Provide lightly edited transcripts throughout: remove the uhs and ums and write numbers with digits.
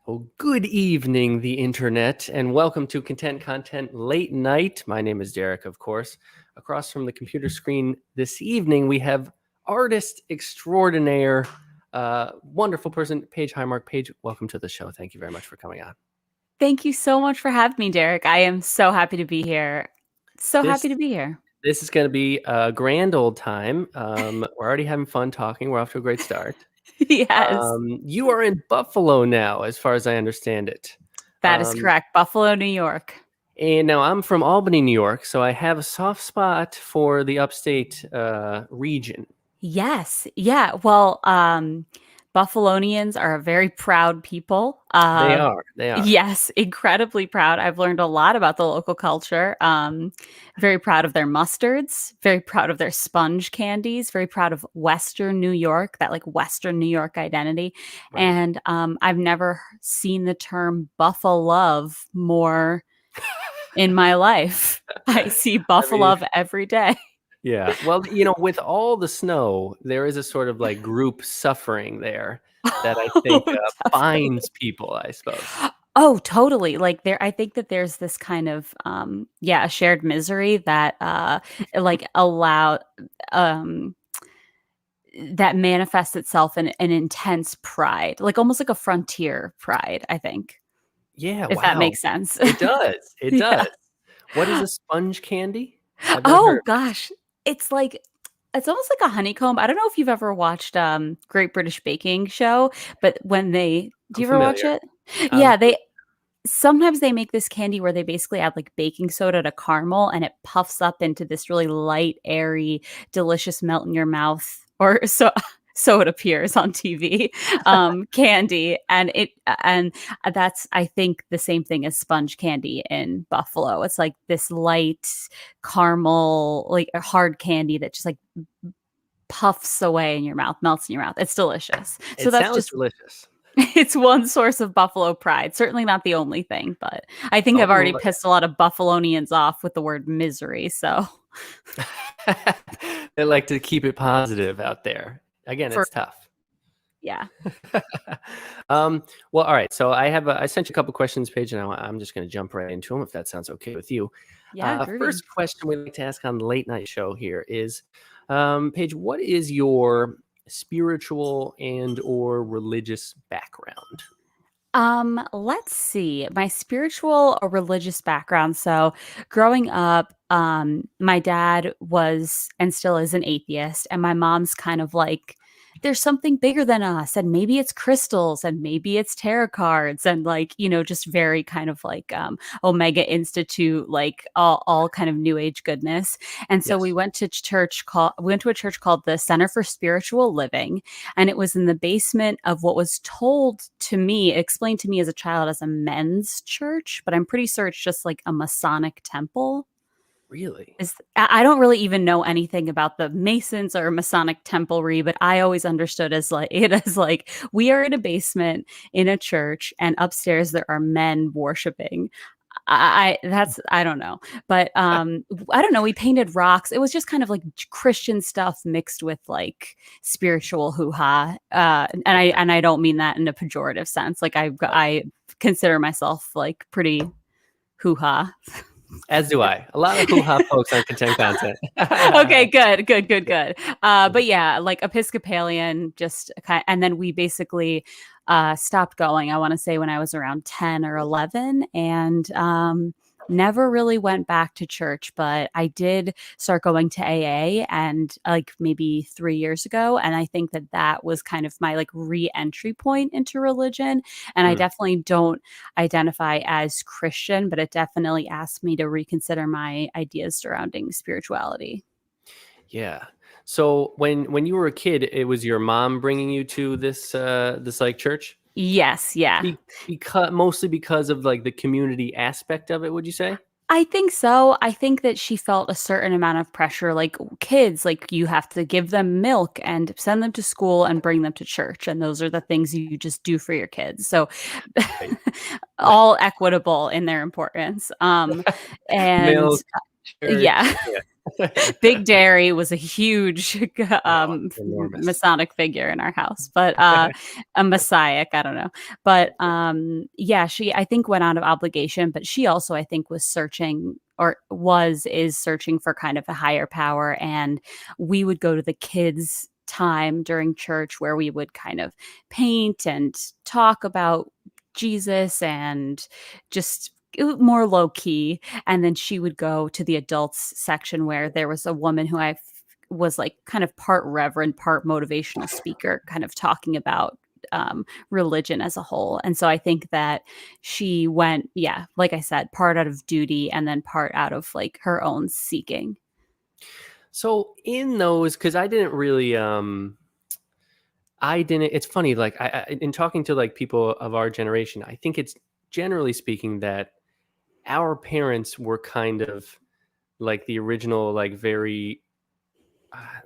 Well, good evening, the internet, and welcome to Content Late Night. My name is Derek, of course. Across from the computer screen this evening, we have artist extraordinaire, wonderful person, Paige Highmark. Paige, welcome to the show. Thank you very much for coming on. Thank you so much for having me, Derek. I am so happy to be here. So This happy to be here. this is going to be a grand old time. We're already having fun talking. We're off to a great start. Yes, You are in Buffalo now, as far as I understand it. that is correct. Buffalo, New York. And now I'm from Albany, New York, so I have a soft spot for the upstate region. Yes. Yeah. Well, Buffalonians are a very proud people. They are. They are. Yes, incredibly proud. I've learned a lot about the local culture. Very proud of their mustards, very proud of their sponge candies, very proud of Western New York, that like Western New York identity. Right. And I've never seen the term buffalo more in my life. I see I mean, buffalo every day. yeah. Well, with all the snow, there is a sort of like group suffering there that I think Oh, binds definitely. people, I suppose. Oh, totally. Like I think that there's this kind of a shared misery that like allow um that manifests itself in an intense pride, like almost like a frontier pride, I think, Yeah. if that Wow. makes sense. It does. It Yeah. does. What is a sponge candy? I've not heard Oh of it. gosh. It's like it's almost like a honeycomb. I don't know if you've ever watched Great British Baking Show, but when they do I'm you ever watch familiar. it? I'm Yeah, they sometimes they make this candy where they basically add like baking soda to caramel and it puffs up into this really light, airy, delicious melt in your mouth or so it appears on TV candy and that's I think the same thing as sponge candy in Buffalo. It's like this light caramel like a hard candy that just like puffs away in your mouth, melts in your mouth. It's delicious. So It that's sounds just delicious. it's one source of buffalo pride. Certainly not the only thing, but I think I've already Oh, pissed a lot of Buffalonians off with the word misery. So they like to keep it positive out there. Again, for it's tough. yeah. Well, all right. So I sent you a couple questions, Paige, and I'm just going to jump right into them if that sounds okay with you. Yeah, First groovy. question we like to ask on the late night show here is, Paige, what is your spiritual and or religious background? Let's see. My spiritual or religious background. So growing up, my dad was and still is an atheist, and my mom's kind of like, there's something bigger than us, and maybe it's crystals, and maybe it's tarot cards, and like, just very kind of like Omega Institute, like all kind of new age goodness. And so Yes. we went to a church called the Center for Spiritual Living, and it was in the basement of what was told to me, explained to me as a child as a men's church, but I'm pretty sure it's just like a Masonic temple. Really? Is I don't really even know anything about the Masons or Masonic templery, but I always understood as like it as like we are in a basement in a church, and upstairs there are men worshiping. I don't know, but I don't know. We painted rocks. It was just kind of like Christian stuff mixed with like spiritual hoo ha, and I don't mean that in a pejorative sense. Like I consider myself like pretty hoo ha. As do I. A lot of hoo-ha folks on content content. Okay, good. But yeah, like Episcopalian, just kind, and then we basically stopped going. I want to say when I was around 10 or 11, and never really went back to church. But I did start going to AA, and like maybe 3 years ago, and I think that that was kind of my like re-entry point into religion. And I Mm, definitely don't identify as Christian, but it definitely asked me to reconsider my ideas surrounding spirituality. yeah. So when you were a kid, it was your mom bringing you to this like church? Yes, yeah. Because mostly because of like the community aspect of it, would you say? I think so. I think that she felt a certain amount of pressure, like kids, like you have to give them milk and send them to school and bring them to church. And those are the things you just do for your kids. So Right. Right. all equitable in their importance. And Milk, church. yeah. Yeah. Big Dairy was a huge Oh, enormous. Masonic figure in our house, but a messiah, I don't know. But yeah, she I think went out of obligation, but she also I think was searching or is searching for kind of a higher power. And we would go to the kids' time during church where we would kind of paint and talk about Jesus and just more low key. And then she would go to the adults section where there was a woman who was like kind of part reverend, part motivational speaker, kind of talking about religion as a whole. And so I think that she went, yeah, like I said, part out of duty and then part out of like her own seeking. So in those, because I didn't really, I didn't. It's funny, like in talking to like people of our generation, I think it's generally speaking that our parents were kind of like the original, like very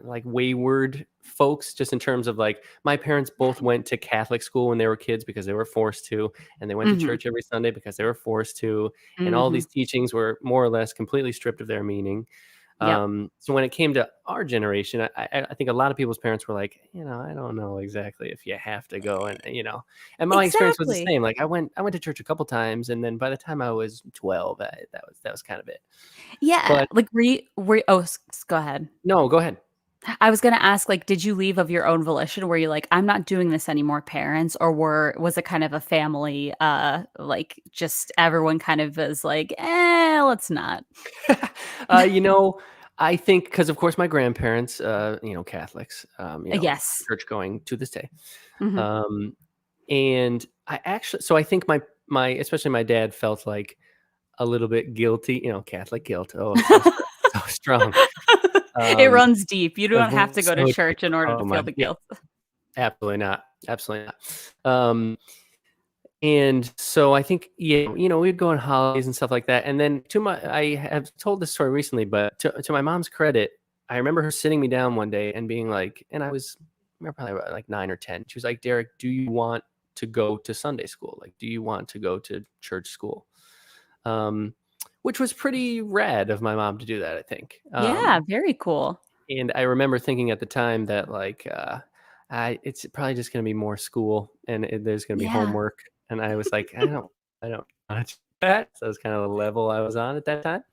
like wayward folks, just in terms of like my parents both went to Catholic school when they were kids because they were forced to, and they went to Hmm. church every Sunday because they were forced to, and all Hmm. these teachings were more or less completely stripped of their meaning. Yep. So when it came to our generation, I think a lot of people's parents were like, I don't know exactly if you have to go, and my experience was the Exactly. same. Like I went to church a couple times, and then by the time I was 12, that was kind of it. Yeah. But Like, go ahead. no, go ahead. I was gonna ask, like, did you leave of your own volition? Were you like, I'm not doing this anymore, parents, or was it kind of a family, like just everyone kind of was like, let's not. you know, I think because of course my grandparents, Catholics, Yes. church going to this day. Hmm. Um, and so I think my especially my dad felt like a little bit guilty, Catholic guilt. Oh, so strong, so strong. It Um, runs deep. You don't have to go to so deep. church in order to Oh feel my, the yeah, guilt. absolutely not, absolutely not. And so I think, yeah, we'd go on holidays and stuff like that. And then I have told this story recently, but to my mom's credit, I remember her sitting me down one day and being like, and I remember probably about like 9 or 10. She was like, Derek, do you want to go to Sunday school? Like, do you want to go to church school? Um, which was pretty rad of my mom to do that, I think. Yeah, very cool. And I remember thinking at the time that like, it's probably just going to be more school, and there's going to be Yeah. homework. And I was like, I don't want to do that. So that was kind of the level I was on at that time.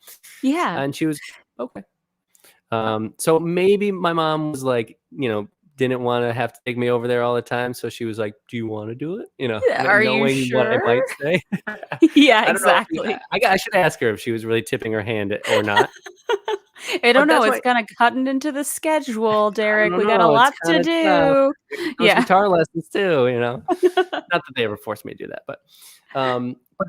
Yeah. And she was okay. So maybe my mom was like, didn't want to have to take me over there all the time. So she was like, do you want to do it? Are you Knowing what I sure? might say. Yeah, I don't know. exactly. I should ask her if she was really tipping her hand or not. I don't But know. that's It's my kinda cutting into the schedule, I Derek. don't We got a know, it's lot to kinda tough. do. Those Yeah. guitar lessons too. Not that they ever forced me to do that, but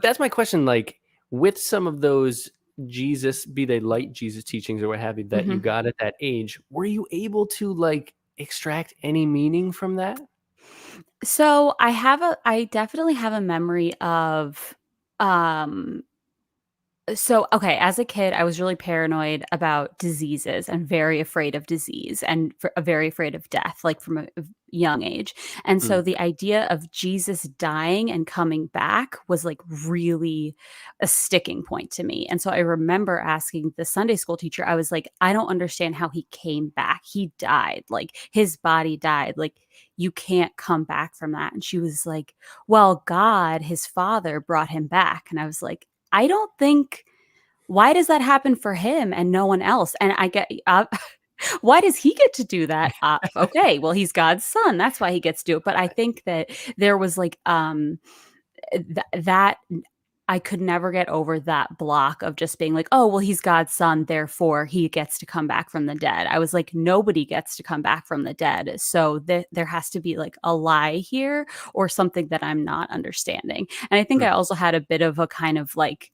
that's my question, like, with some of those Jesus, be they light Jesus teachings or what have you, that you Mhm. got at that age, were you able to, like, extract any meaning from that? So, I definitely have a memory of, um okay, as a kid, I was really paranoid about diseases and very afraid of disease and very afraid of death, like from a young age. And Mm, so the idea of Jesus dying and coming back was like really a sticking point to me. And so I remember asking the Sunday school teacher, I was like, I don't understand how he came back. He died, like his body died. Like, you can't come back from that. And she was like, well, God, his father, brought him back. And I was like, I don't think why does that happen for him and no one else? And I get why does he get to do that? Okay, well, he's God's son. That's why he gets to do it. But I think that there was like that I could never get over that block of just being like, oh, well, he's God's son, therefore he gets to come back from the dead. I was like, nobody gets to come back from the dead. So there has to be like a lie here or something that I'm not understanding. And I think mm. I also had a bit of a kind of like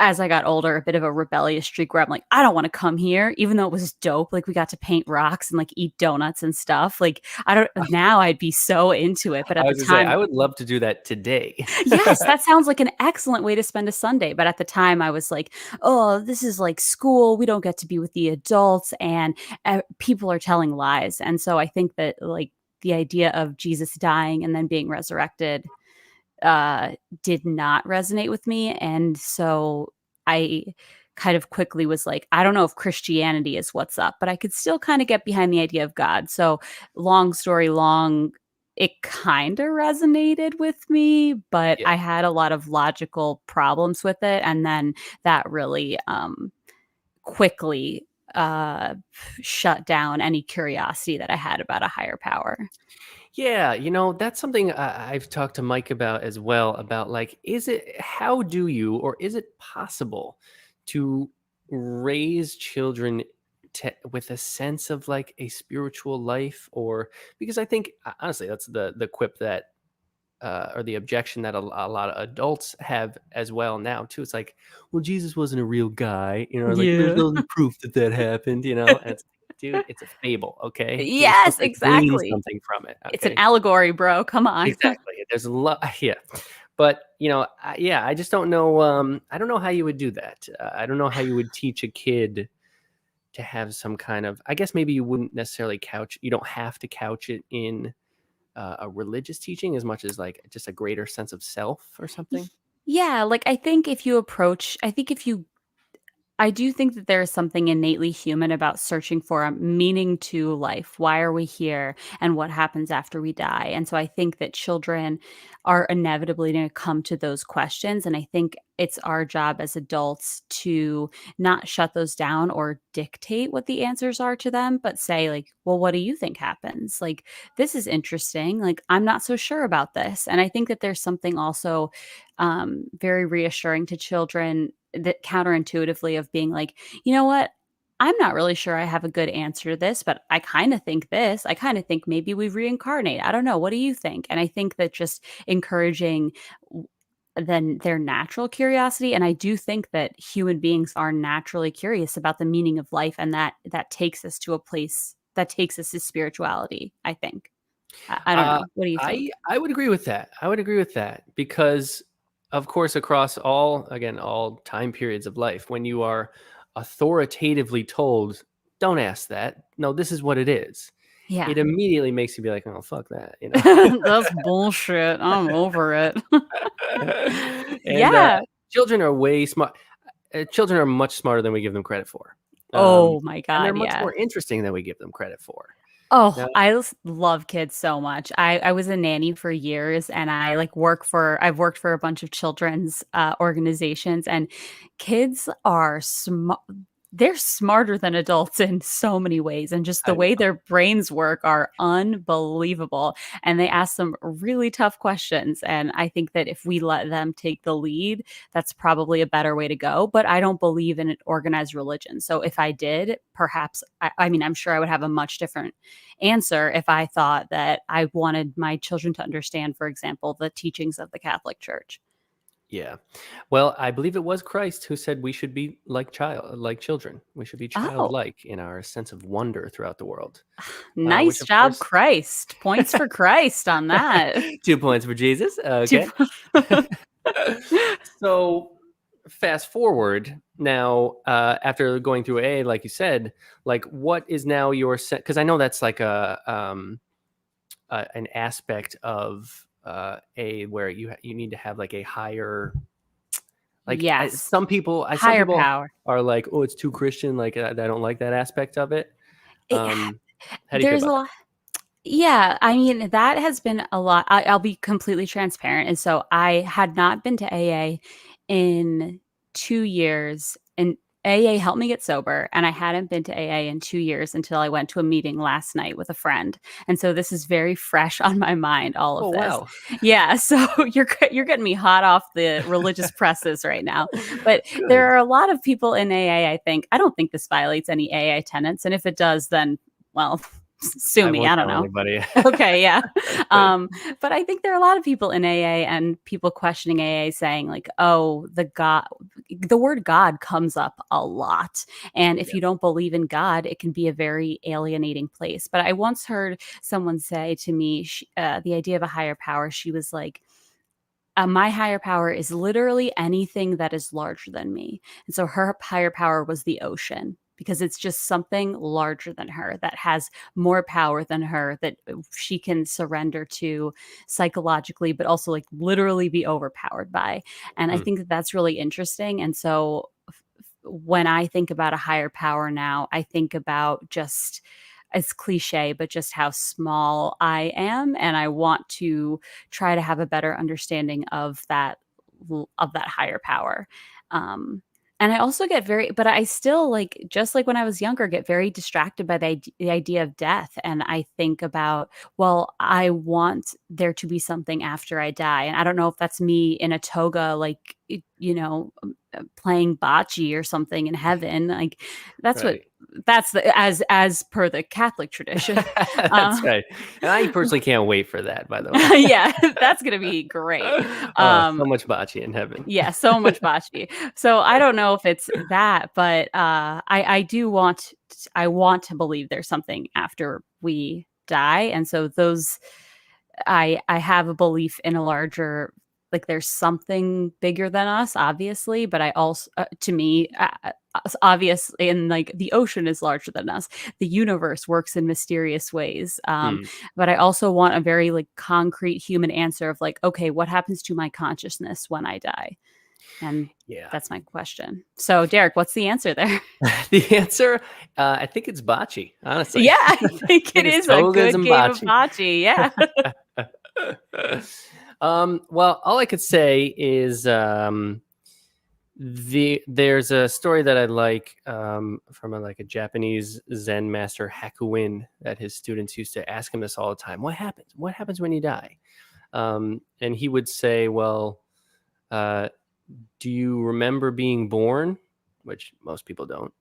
as I got older, a bit of a rebellious streak where I'm like, I don't want to come here, even though it was dope. Like we got to paint rocks and like eat donuts and stuff. Like I don't now I'd be so into it. But I at the was gonna say, time, I would love to do that today. yes, that sounds like an excellent way to spend a Sunday. But at the time I was like, oh, this is like school. We don't get to be with the adults and people are telling lies. And so I think that like the idea of Jesus dying and then being resurrected uh did not resonate with me. And so I kind of quickly was like, I don't know if Christianity is what's up, but I could still kind of get behind the idea of God. So, long story long, it kind of resonated with me, but Yeah. I had a lot of logical problems with it. And then that really quickly shut down any curiosity that I had about a higher power. Yeah, that's something I've talked to Mike about as well. About like, how do you, or is it possible to raise children with a sense of like a spiritual life? Or because I think honestly, that's the quip that or the objection that a lot of adults have as well now too. It's like, well, Jesus wasn't a real guy, like there's Yeah. no proof that happened, and it's like, dude, it's a fable, okay? You're supposed Yes, to glean exactly. something from it, It's an okay? allegory, bro. Come on. Exactly. There's a lot, yeah. But yeah, I just don't know. I don't know how you would do that. I don't know how you would teach a kid to have some kind of. I guess maybe you wouldn't necessarily couch. You don't have to couch it in a religious teaching as much as like just a greater sense of self or something. Yeah, like I think if you I do think that there is something innately human about searching for a meaning to life. Why are we here and what happens after we die? And so I think that children are inevitably going to come to those questions. And I think it's our job as adults to not shut those down or dictate what the answers are to them, but say, like, well, what do you think happens? Like, this is interesting. Like, I'm not so sure about this. And I think that there's something also very reassuring to children that counterintuitively of being like, you know what? I'm not really sure I have a good answer to this, but I kind of think this. I kind of think maybe we reincarnate. I don't know. What do you think? And I think that just encouraging then their natural curiosity, and I do think that human beings are naturally curious about the meaning of life, and that takes us to a place that takes us to spirituality, I think. I don't Uh, know. What do you I think? I would agree with that. I would agree with that because, of course, across all time periods of life, when you are authoritatively told, "Don't ask that. No, this is what it is," Yeah. it immediately makes you be like, "Oh, fuck that," That's bullshit. I'm over it. And Yeah. children are way smart. Children are much smarter than we give them credit for, Oh my and they're god, much yeah. more interesting than we give them credit for. Oh, Now, love kids so much. I was a nanny for years, and I've worked for a bunch of children's organizations, and kids are smart. They're smarter than adults in so many ways, and just the I way know. their brains work are unbelievable. And they ask some really tough questions. And I think that if we let them take the lead, that's probably a better way to go. But I don't believe in an organized religion. So if I did, perhaps, I mean, I'm sure I would have a much different answer if I thought that I wanted my children to understand, for example, the teachings of the Catholic Church. Yeah. Well, I believe it was Christ who said we should be like children. We should be Oh, childlike in our sense of wonder throughout the world. Which nice of job, course, Christ. Points for Christ on that. 2 points for Jesus. Two- Okay. So fast forward now, after going through A, like you said, like what is now your sense? Because I know that's like an aspect of A where you need to have like a higher. Like yes. some Higher people power. are like, "Oh, it's too Christian." Like I don't like that aspect of it. It, How do you feel there's a about lot. Yeah, I mean, that has been a lot. I'll be completely transparent. And so I had not been to AA in 2 years, and AA helped me get sober. And I hadn't been to AA in 2 years until I went to a meeting last night with a friend. And so this is very fresh on my mind, all that? of Oh this. wow, Yeah. So you're getting me hot off the religious presses right now. But there good. are a lot of people in AA, I think. I don't think this violates any AA tenets. And if it does, then, well, sue I me. won't I don't tell know. anybody. Okay, yeah. But I think there are a lot of people in AA and people questioning AA saying like, "Oh, the word God comes up a lot. And if Yeah. you don't believe in God, it can be a very alienating place." But I once heard someone say to me, the idea of a higher power, she was like, my higher power is literally anything that is larger than me. And so her higher power was the ocean because it's just something larger than her that has more power than her that she can surrender to psychologically, but also like literally be overpowered by. And I Hmm. think that that's really interesting. And so when I think about a higher power now, I think about just, it's cliche, but just how small I am, and I want to try to have a better understanding of that higher power. Um, and I also get very, but I still, like, just like when I was younger, get very distracted by the idea of death. And I think about, well, I want there to be something after I die. And I don't know if that's me in a toga, like, playing bocce or something in heaven. Like, that's what, Right. that's the, as per the Catholic tradition. That's Uh, right. And I personally can't wait for that, by the way. yeah, that's gonna be great. So much bocce in heaven. Yeah, so much bocce. So I don't know if it's that, but I do I want to believe there's something after we die, and so those, I have a belief in a larger, like, there's something bigger than us, obviously, but I also, to me, obviously, and like the ocean is larger than us. The universe works in mysterious ways. Hmm. But I also want a very, like, concrete human answer of, like, okay, what happens to my consciousness when I die? And Yeah. that's my question. So, Derek, what's the answer there? The answer, I think it's bocce, honestly. Yeah, I I think it think it's is a togas good and game of bocce. bocce. Yeah. Well, all I could say is there's a story that I like from like a Japanese Zen master Hakuin that his students used to ask him this all the time. What happens? What happens when you die? And he would say, well, uh, do you remember being born? Which most people don't.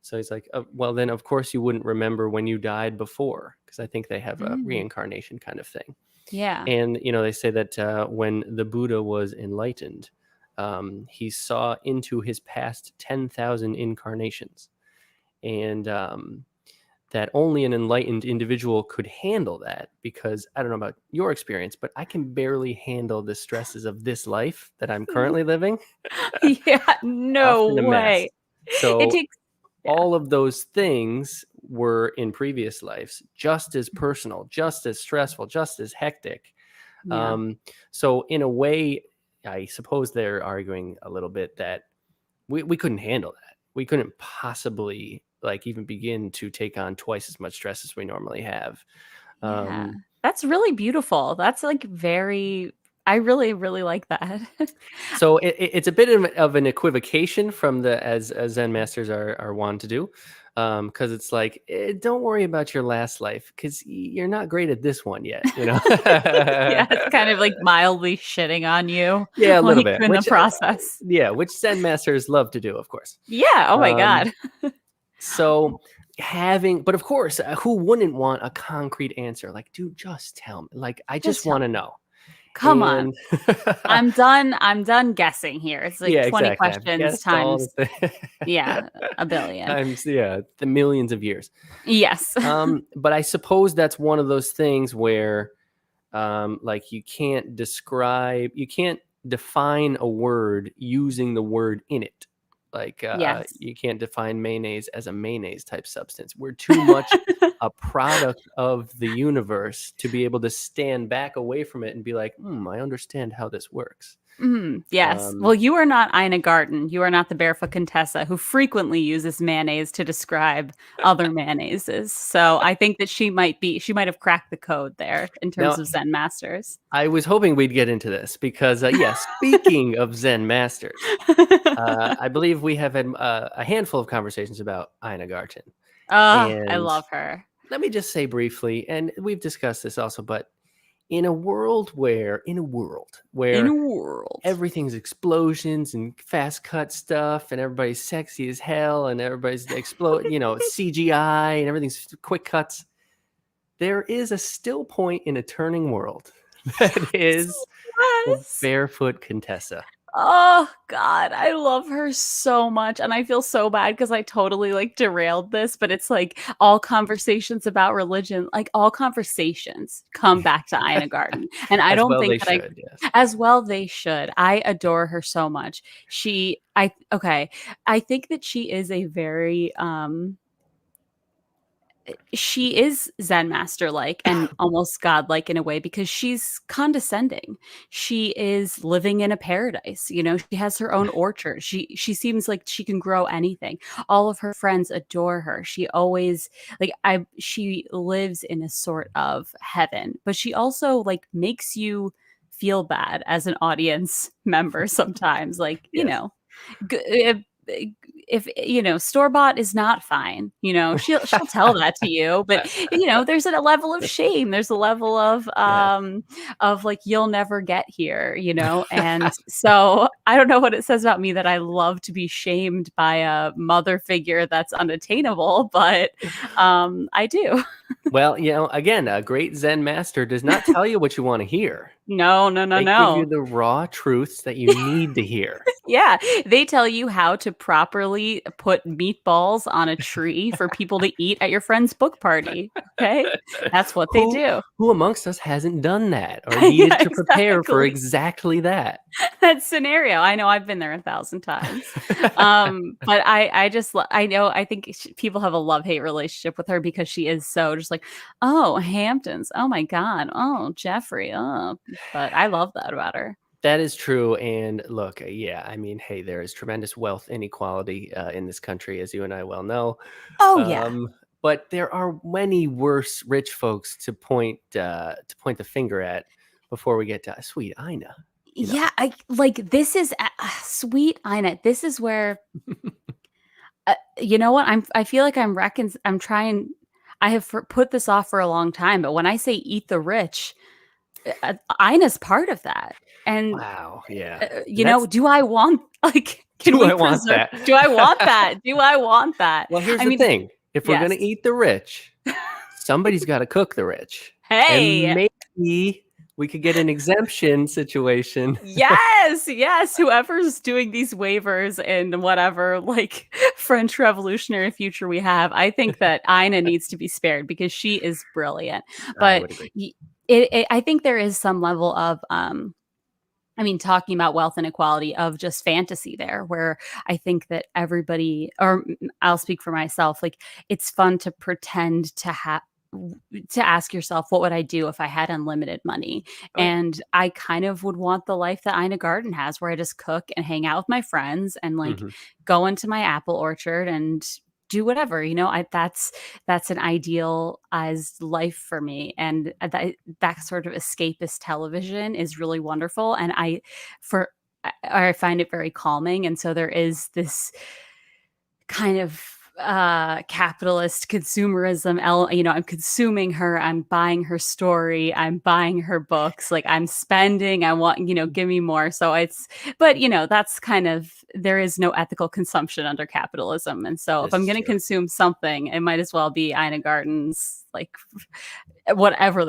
So he's like, well, then of course you wouldn't remember when you died before, because I think they have a Mm, reincarnation kind of thing. yeah. And they say that when the Buddha was enlightened, he saw into his past 10,000 incarnations, and that only an enlightened individual could handle that. Because I don't know about your experience, but I can barely handle the stresses of this life that I'm currently living. Yeah, no Often a mess. way. It So takes, yeah. all of those things were in previous lives just as personal, just as stressful, just as hectic. Yeah. Um, so in a way, I suppose they're arguing a little bit that we couldn't handle that. We couldn't possibly like even begin to take on twice as much stress as we normally have. Yeah. Um, That's really beautiful. That's, like, very, I really, really like that. So it's a bit of an equivocation from the as Zen masters are wont to do, because it's like, don't worry about your last life because you're not great at this one yet, you know. Yeah, it's kind of like mildly shitting on you, Yeah, a little like, bit. in the Which process. yeah, which Zen masters love to do, of course. Yeah, oh my Um, god. so but of course, who wouldn't want a concrete answer? Like, dude, just tell me. Like, I just Just tell want to me. know. Come on. And I'm done guessing here. It's like yeah, 20 exactly. I've questions guessed all times, the things. yeah, a billion. Times, yeah, the millions of years. Yes. But I suppose that's one of those things where, like, you can't define a word using the word in it. Like, Yes. you can't define mayonnaise as a mayonnaise type substance. We're too much a product of the universe to be able to stand back away from it and be like, I understand how this works. Yes. Um, Well, you are not Ina Garten. You are not the Barefoot Contessa who frequently uses mayonnaise to describe other mayonnaises. So I think that she might have cracked the code there in terms Now, of Zen masters. I was hoping we'd get into this because, yeah, speaking of Zen masters, I believe we have had a handful of conversations about Ina Garten. Oh, I And love her. let me just say briefly, and we've discussed this also, but in a world In a where world. everything's explosions and fast cut stuff, and everybody's sexy as hell, and everybody's CGI, and everything's quick cuts, there is a still point in a turning world that is the Yes. Barefoot Contessa. Oh god, I love her so much, and I feel so bad because I totally, like, derailed this, but it's like all conversations about religion, like, all conversations come back to Ina Garten, and I As don't well think they that I, should, yes. as well they should. I adore her so much. I think that she is a very, she is Zen master like and almost godlike in a way because she's condescending. She is living in a paradise. She has her own orchard. She seems like she can grow anything. All of her friends adore her. She always she lives in a sort of heaven, but she also like makes you feel bad as an audience member sometimes. Like, Yes. if store bought is not fine, she'll tell that to you, but there's a level of shame, there's a level Yes. of like you'll never get here, and so I don't know what it says about me that I love to be shamed by a mother figure that's unattainable, but I do. Well, again, a great Zen master does not tell you what you want to hear. No, no, no, They give you no. the raw truths that you need to hear. Yeah, they tell you how to properly put meatballs on a tree for people to eat at your friend's book party. Okay? That's what they Who do. who amongst us hasn't done that or needed Yeah, to prepare for exactly. exactly that? That scenario. I know I've been there 1,000 times. But I just I know I think people have a love-hate relationship with her because she is so just like, "Oh, Hamptons. Oh my god. Oh, Jeffrey. Oh." But I love that about her. That is true, and look, yeah, I mean, hey, there is tremendous wealth inequality, in this country, as you and I well know, Oh, yeah. um, but there are many worse rich folks to point the finger at before we get to sweet Ina, you Yeah, know? I like this is sweet Ina. This is where you know what? I feel like I'm trying I have put this off for a long time, but when I say eat the rich, Ina's part of that. And Wow, yeah. That's do I want like can do we I want preserve that? do I want that? Do I want that? Well, here's I the mean, thing, if we're yes. gonna eat the rich, somebody's gotta cook the rich, and Hey, maybe we could get an exemption situation. yes, yes, whoever's doing these waivers and whatever, like, French Revolutionary future we have, I think that Ina needs to be spared because she is brilliant. I But would agree. I think there is some level of, I mean, talking about wealth inequality of just fantasy there, where I think that everybody, or I'll speak for myself, like it's fun to pretend to ask yourself, what would I do if I had unlimited money? Oh, yeah. And I kind of would want the life that Ina Garden has, where I just cook and hang out with my friends and like Mhm. go into my apple orchard and do whatever. That's an idealized life for me, and that sort of escapist television is really wonderful. And for I find it very calming, and so there is this kind of capitalist consumerism I'm consuming her, I'm buying her story, I'm buying her books, like I'm spending, I want, give me more. So it's but that's kind of there is no ethical consumption under capitalism, and so if This I'm is going to true. consume something, it might as well be Ina Garden's, like whatever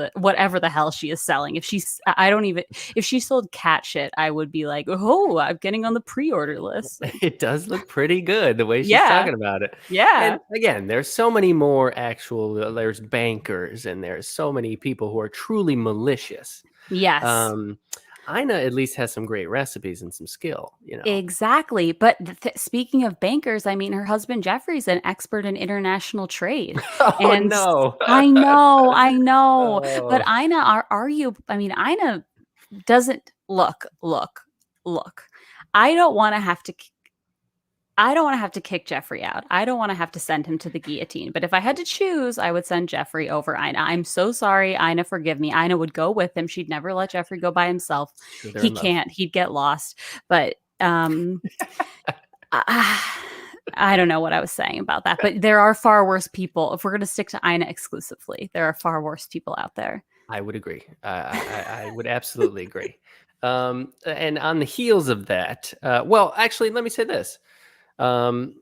the hell she is selling. I don't even if she sold cat shit, I would be like, oh, I'm getting on the pre-order list. Like, It does look pretty good the way she's yeah, talking about it. yeah. And again, there's so many more there's bankers and there's so many people who are truly malicious. Yes, Um, Ina at least has some great recipes and some skill. exactly. But speaking of bankers, I mean, her husband Jeffrey's an expert in international trade, Oh and no. I know. But Oh, Ina, are you? I mean, Ina doesn't look. I don't want to have to. I don't want to have to kick Jeffrey out. I don't want to have to send him to the guillotine. But if I had to choose, I would send Jeffrey over Ina. I'm so sorry, Ina. Forgive me. Ina would go with him. She'd never let Jeffrey go by himself. it's true, they're He in love. can't. He'd get lost. But I, I don't know what I was saying about that. But there are far worse people. If we're going to stick to Ina exclusively, there are far worse people out there. I would agree. I would absolutely agree. And on the heels of that, well, actually, let me say this. Um,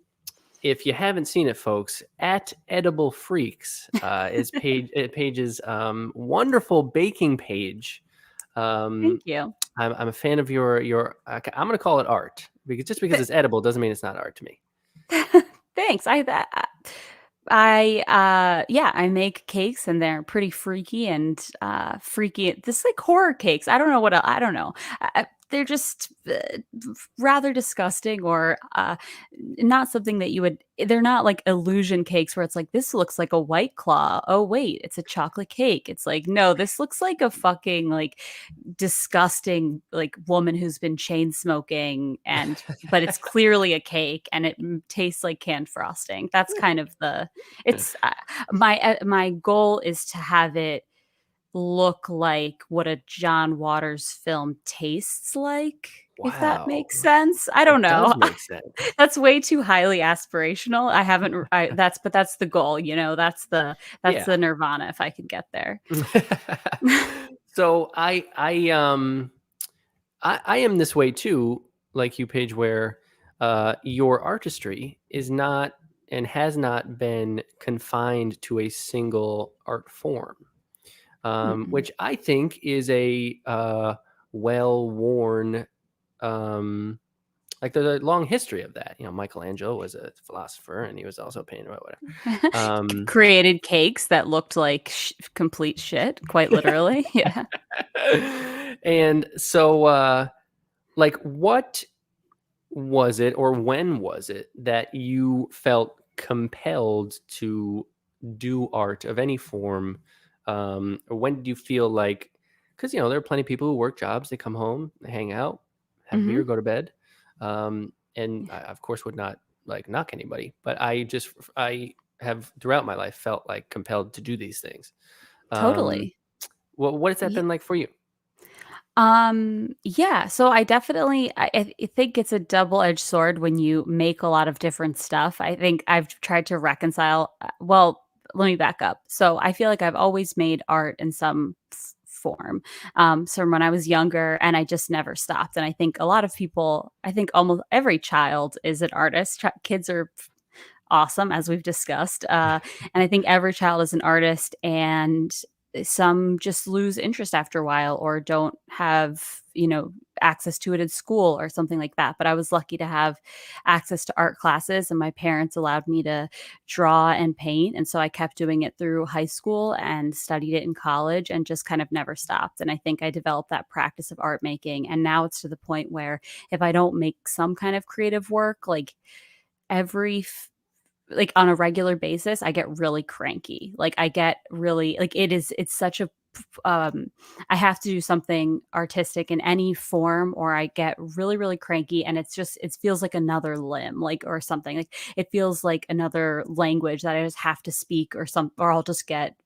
if you haven't seen it, folks, at Edible Freaks is Paige's wonderful baking page. Thank Um, you. I'm a fan of your. I'm going to call it art because just because it's edible doesn't mean it's not art to me. Thanks. Yeah, I make cakes and they're pretty freaky and freaky. This like horror cakes. I don't know what I don't know. they're just rather disgusting, or not something that you would. They're not like illusion cakes where it's like, this looks like a White Claw. Oh wait, it's a chocolate cake. It's like, no, this looks like a fucking like disgusting like woman who's been chain smoking, and but it's clearly a cake, and it tastes like canned frosting. That's kind of the it's my goal is to have it look like what a John Waters film tastes like, if that Wow. makes sense. I It don't does know. make sense. That's way too highly aspirational. I haven't that's the goal, that's Yeah. the nirvana if I could get there. So I am this way too, like you, Paige, where your artistry is not and has not been confined to a single art form, Mm-mm. which I think is a well-worn, like there's a long history of that. Michelangelo was a philosopher, and he was also painting about whatever. Created cakes that looked like complete shit, quite literally. Yeah. And so, like, what was it, or when was it that you felt compelled to do art of any form? Or when did you feel like, because there are plenty of people who work jobs, they come home, they hang out, have a beer, Hmm. go to bed, and I, of course, would not like knock anybody, but I have throughout my life felt like compelled to do these things. Um, Totally. what has that been like for you? Yeah, so I definitely I think it's a double-edged sword when you make a lot of different stuff. I think I've tried to reconcile, well, let me back up. So I feel like I've always made art in some form. So when I was younger, and I just never stopped. And I think a lot of people, I think almost every child is an artist. Kids are awesome, as we've discussed. And I think every child is an artist, and some just lose interest after a while, or don't have, access to it in school or something like that. But I was lucky to have access to art classes, and my parents allowed me to draw and paint. And so I kept doing it through high school and studied it in college, and just kind of never stopped. And I think I developed that practice of art making. And now it's to the point where if I don't make some kind of creative work, like every like on a regular basis, I get really cranky. Like I get really like it's such a I have to do something artistic in any form, or I get really really cranky, and it feels like another limb, like, or something. Like it feels like another language that I just have to speak, or I'll just get,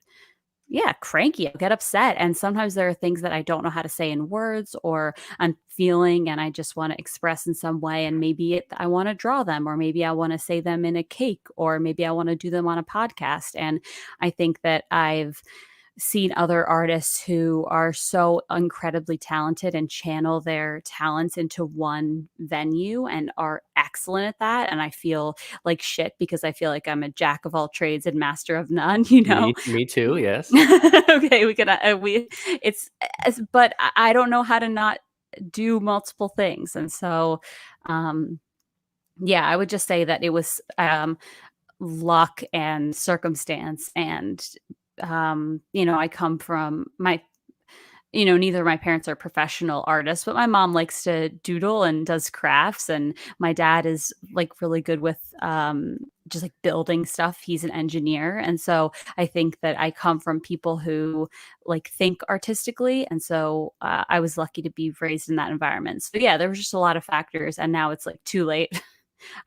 yeah, cranky. I'll get upset. And sometimes there are things that I don't know how to say in words, or I'm feeling and I just want to express in some way. And maybe I want to draw them, or maybe I want to say them in a cake, or maybe I want to do them on a podcast. And I think that I've seen other artists who are so incredibly talented and channel their talents into one venue and are excellent at that. And I feel like shit because I feel like I'm a jack of all trades and master of none, you know? Me too. Yes. Okay, we can it's but I don't know how to not do multiple things. And so yeah, I would just say that it was luck and circumstance. And I come from neither of my parents are professional artists, but my mom likes to doodle and does crafts, and my dad is like really good with just like building stuff. He's an engineer, and so I think that I come from people who like think artistically, and so I was lucky to be raised in that environment. So yeah, there was just a lot of factors, and now it's like too late.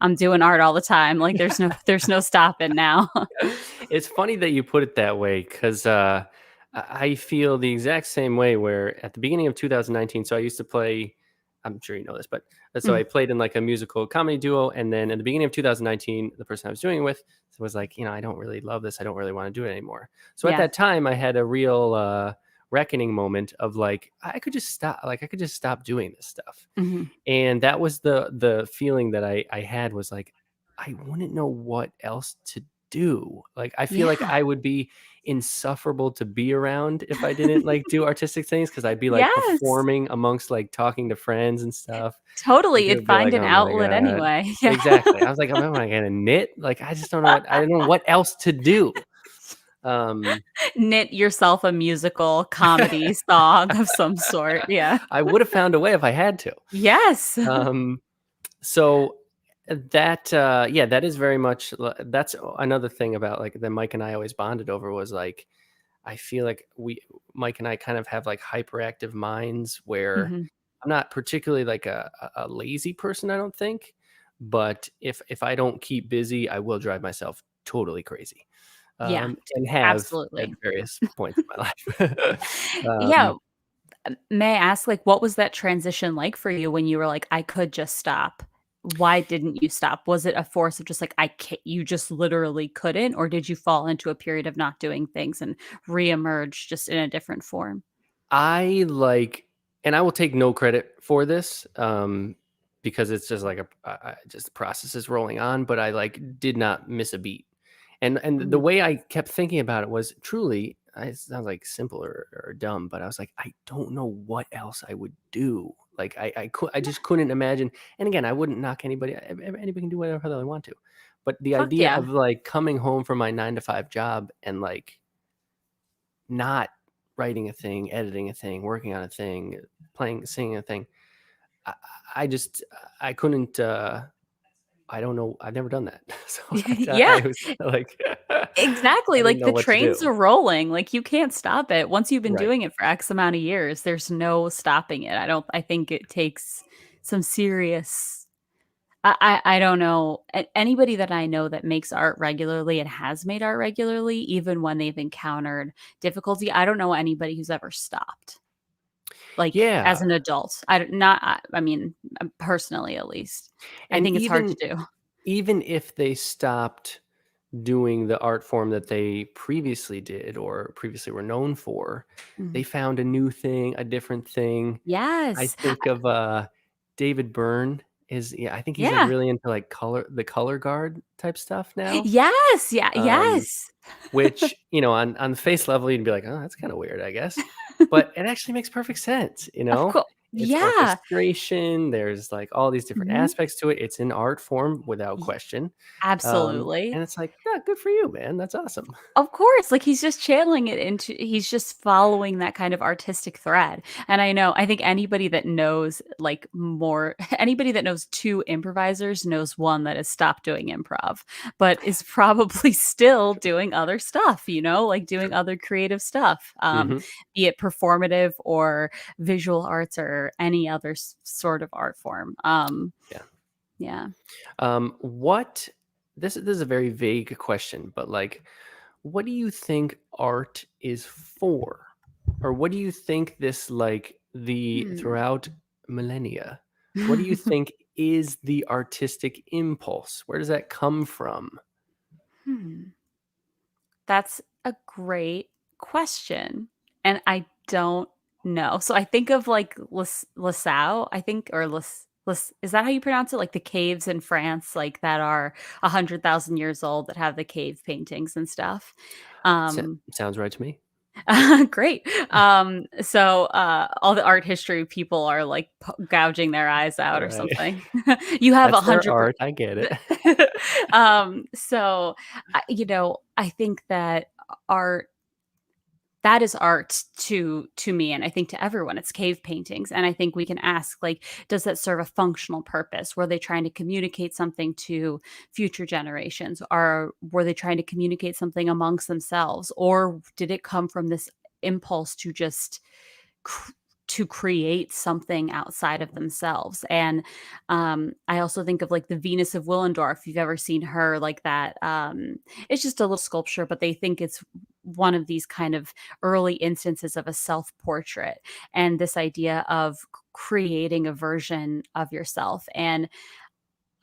I'm doing art all the time. Like there's no stopping now. It's funny that you put it that way, because I feel the exact same way. Where at the beginning of 2019, so I used to play. I'm sure you know this, but so I Mm, played in like a musical comedy duo, and then at the beginning of 2019, the person I was doing it with was like, I don't really love this. I don't really want to do it anymore. So at yeah. that time, I had a real reckoning moment of like, I could just stop. Like I could just stop doing this stuff. Mhm. And that was the feeling that I had, was like, I wouldn't know what else to do. Like I feel like Yeah. I would be insufferable to be around if I didn't like do artistic things, because I'd be like Yes. performing amongst like talking to friends and stuff. Like Totally, it it'd would be find like, an oh my outlet god. anyway. Yeah. Exactly. I was like, am I gonna knit? Like I just don't know what, I don't know what else to do. Um, Knit yourself a musical comedy song of some sort. Yeah. I would have found a way if I had to. Yes. Um, so that yeah, that is very much that's another thing about like that Mike and I always bonded over was like I feel like Mike and I kind of have like hyperactive minds where Mhm. I'm not particularly like a lazy person, I don't think, but if I don't keep busy, I will drive myself totally crazy. Yeah, And have at absolutely. various points in my life. Yeah, um, may I ask, like, what was that transition like for you when you were like, "I could just stop"? Why didn't you stop? Was it a force of just like, I can't you just literally couldn't, or did you fall into a period of not doing things and reemerge just in a different form? I like, and I will take no credit for this, because it's just like just the process is rolling on. But I like did not miss a beat, and the Mhm. way I kept thinking about it was truly. It sounds like simple or dumb, but I was like, I don't know what else I would do. Like I just couldn't imagine. And again, I wouldn't knock anybody. Anybody can do whatever they want to, but the Fuck idea yeah. of like coming home from my 9 to 5 job and like not writing a thing, editing a thing, working on a thing, playing, singing a thing. I, I just I couldn't. I don't know. I've never done that, so Yeah. I was like, I Exactly, didn't like, know the what to trains do. are rolling, like, you can't stop it. Once you've been Right. doing it for X amount of years, there's no stopping it. I think it takes some serious I don't know, anybody that I know that makes art regularly and has made art regularly, even when they've encountered difficulty, I don't know anybody who's ever stopped, like, as Yeah, an adult. I don't not I mean, personally, at least. I and think it's hard to do. even if they stopped doing the art form that they previously did or previously were known for, Mhm. they found a new thing, a different thing. I Yes. think of, David Byrne is yeah, I think he's, like, Yeah. really into, like, color guard type stuff now, Yes, yeah, um, yes. which, on the face level, you'd be like, "Oh, that's kinda weird, I guess," but it actually makes perfect sense, you Of know? course, It's yeah. orchestration, there's, like, all these different Mhm. aspects to it, it's an art form without Y question, Absolutely. and it's like, "Yeah, good for you, man, that's awesome." Of course, like, he's just channeling it into he's just following that kind of artistic thread, and I think anybody that knows, like, more anybody that knows 2 improvisers knows one that has stopped doing improv, but is probably still doing other stuff, like, doing other creative stuff, Mhm. be it performative or visual arts or any other sort of art form, Yeah. yeah. What this is a very vague question, but like, what do you think art is for, or what do you think this like the Hmm. throughout millennia? What do you think is the artistic impulse? Where does that come from? Hmm. That's a great question, and I don't know. So I think of, like, Lascaux, I think, or Las is that how you pronounce it? Like, the caves in France, like, that are 100,000 years old that have the cave paintings and stuff. Um, Sounds right to me. great. All the art history people are, like, gouging their eyes out or Right. something. You have That's their 100 art. I get it. I think that art that is art to me, and I think to everyone. It's cave paintings, and I think we can ask, like, does that serve a functional purpose? Were they trying to communicate something to future generations, or were they trying to communicate something amongst themselves, or did it come from this impulse to just cr- to create something outside of themselves? And I also think of, like, the Venus of Willendorf. If you've ever seen her, like, that, it's just a little sculpture, but they think it's one of these kind of early instances of a self portrait, and this idea of creating a version of yourself. And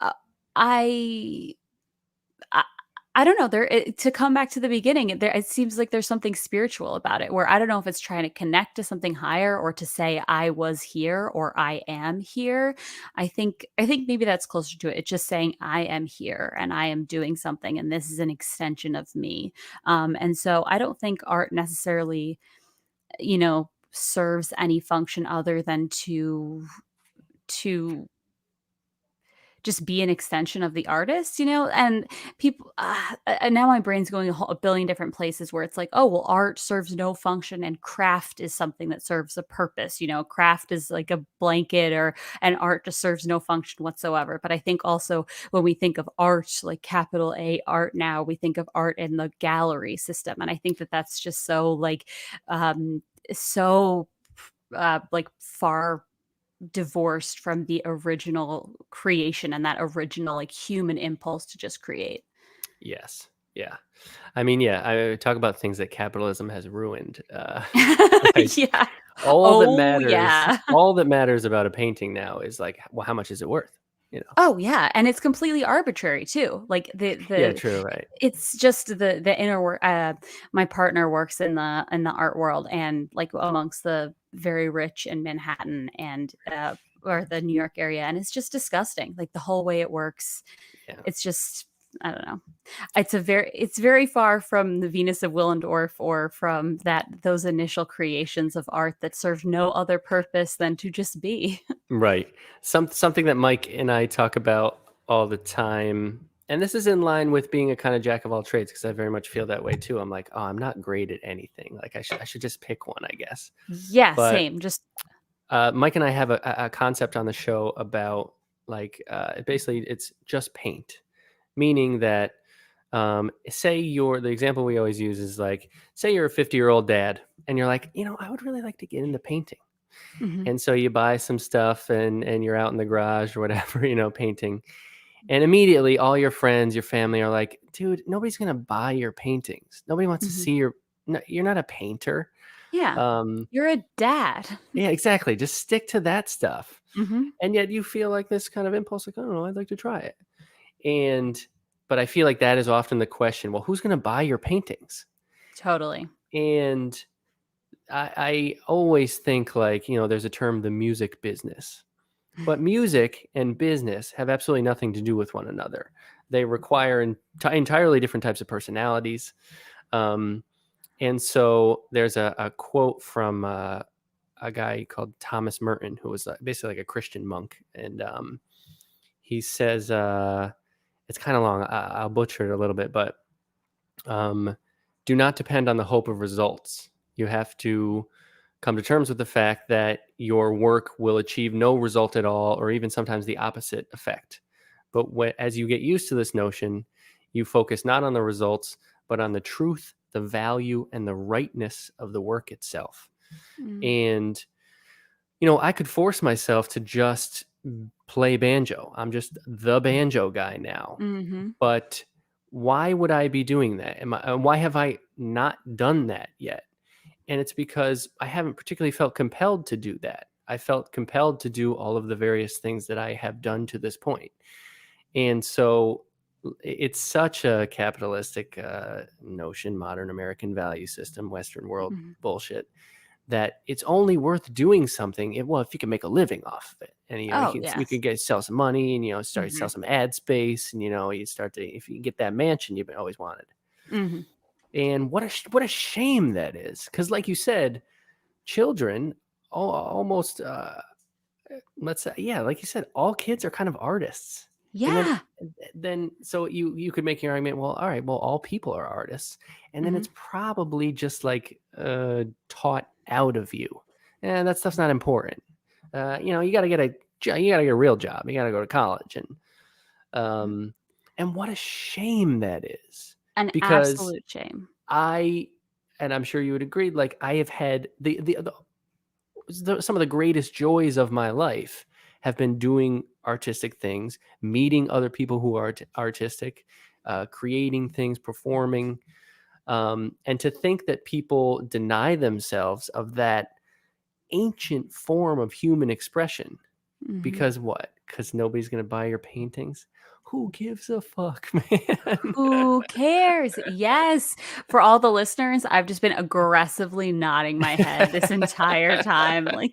uh, I I I don't know, to come back to the beginning, it seems like there's something spiritual about it, where I don't know if it's trying to connect to something higher or to say, "I was here," or "I am here." I think maybe that's closer to it. It's just saying, "I am here, and I am doing something, and this is an extension of me." And so I don't think art necessarily, serves any function other than to just be an extension of the artist, and people, and now my brain's going a billion different places where it's like, oh, well, art serves no function and craft is something that serves a purpose. Craft is like a blanket, and art just serves no function whatsoever. But I think also when we think of art, like capital A art now, we think of art in the gallery system. And I think that that's just so so like far divorced from the original creation and that original like human impulse to just create. Yes. Yeah. I mean, yeah, I talk about things that capitalism has ruined. Like Yeah. all that Oh, matters, yeah. all that matters about a painting now is like, well, how much is it worth? You know? Oh, yeah, and it's completely arbitrary too. Like Yeah, the true, right. it's just the inner work. My partner works in the art world, and like amongst the very rich in Manhattan and or the New York area, and it's just disgusting. Like the whole way it works, Yeah. it's just, I don't know. It's very far from the Venus of Willendorf or from those initial creations of art that serve no other purpose than to just be. Right. Something that Mike and I talk about all the time, and this is in line with being a kind of jack of all trades because I very much feel that way too. I'm like, oh, I'm not great at anything. Like I should just pick one, I guess. Yeah, But same. Just Mike and I have a concept on the show about like basically it's just paint, meaning that say the example we always use is like say you're a 50-year-old dad and you're like, I would really like to get into painting. mhm, And so you buy some stuff and you're out in the garage or whatever, painting. And immediately all your friends, your family are like, dude, nobody's going to buy your paintings. Nobody wants to mhm. see no, you're not a painter. Yeah. Um, You're a dad. yeah, exactly. Just stick to that stuff. Mhm. And yet you feel like this kind of impulse, like, I don't know, I'd like to try it. And, but I feel like that is often the question, well, who's going to buy your paintings? Totally. And I always think like, there's a term, the music business. But music and business have absolutely nothing to do with one another. They require entirely different types of personalities. Um, and so there's a quote from a guy called Thomas Merton, who was basically like a Christian monk. And he says, it's kind of long. I'll butcher it a little bit, but um, do not depend on the hope of results. You have to come to terms with the fact that your work will achieve no result at all, or even sometimes the opposite effect. But as you get used to this notion, you focus not on the results, but on the truth, the value, and the rightness of the work itself. Mm. And, I could force myself to just play banjo. I'm just the banjo guy now. Mhm. But why would I be doing that? Why have I not done that yet? And it's because I haven't particularly felt compelled to do that. I felt compelled to do all of the various things that I have done to this point. And so it's such a capitalistic notion, modern American value system, Western world Mhm. bullshit, that it's only worth doing something if you can make a living off of it. And Oh, you yes. can get sell some money and start sell Mhm. some ad space and you start to if you get that mansion you've always wanted. Mhm. And what a shame that is, because like you said, children almost let's say, yeah, like you said, all kids are kind of artists. And Yeah. then so you could make your argument, well, all right, well, all people are artists. And then Mhm. it's probably just like taught out of you. And that stuff's not important. You got to get you got to get a real job. You got to go to college and what a shame that is, An because absolute shame. I and I'm sure you would agree, like I have had some of the greatest joys of my life have been doing artistic things, meeting other people who are artistic, creating things, performing. And to think that people deny themselves of that ancient form of human expression Mhm. because what? Because nobody's going to buy your paintings. Who gives a fuck, man? Who cares? Yes. For all the listeners, I've just been aggressively nodding my head this entire time. Like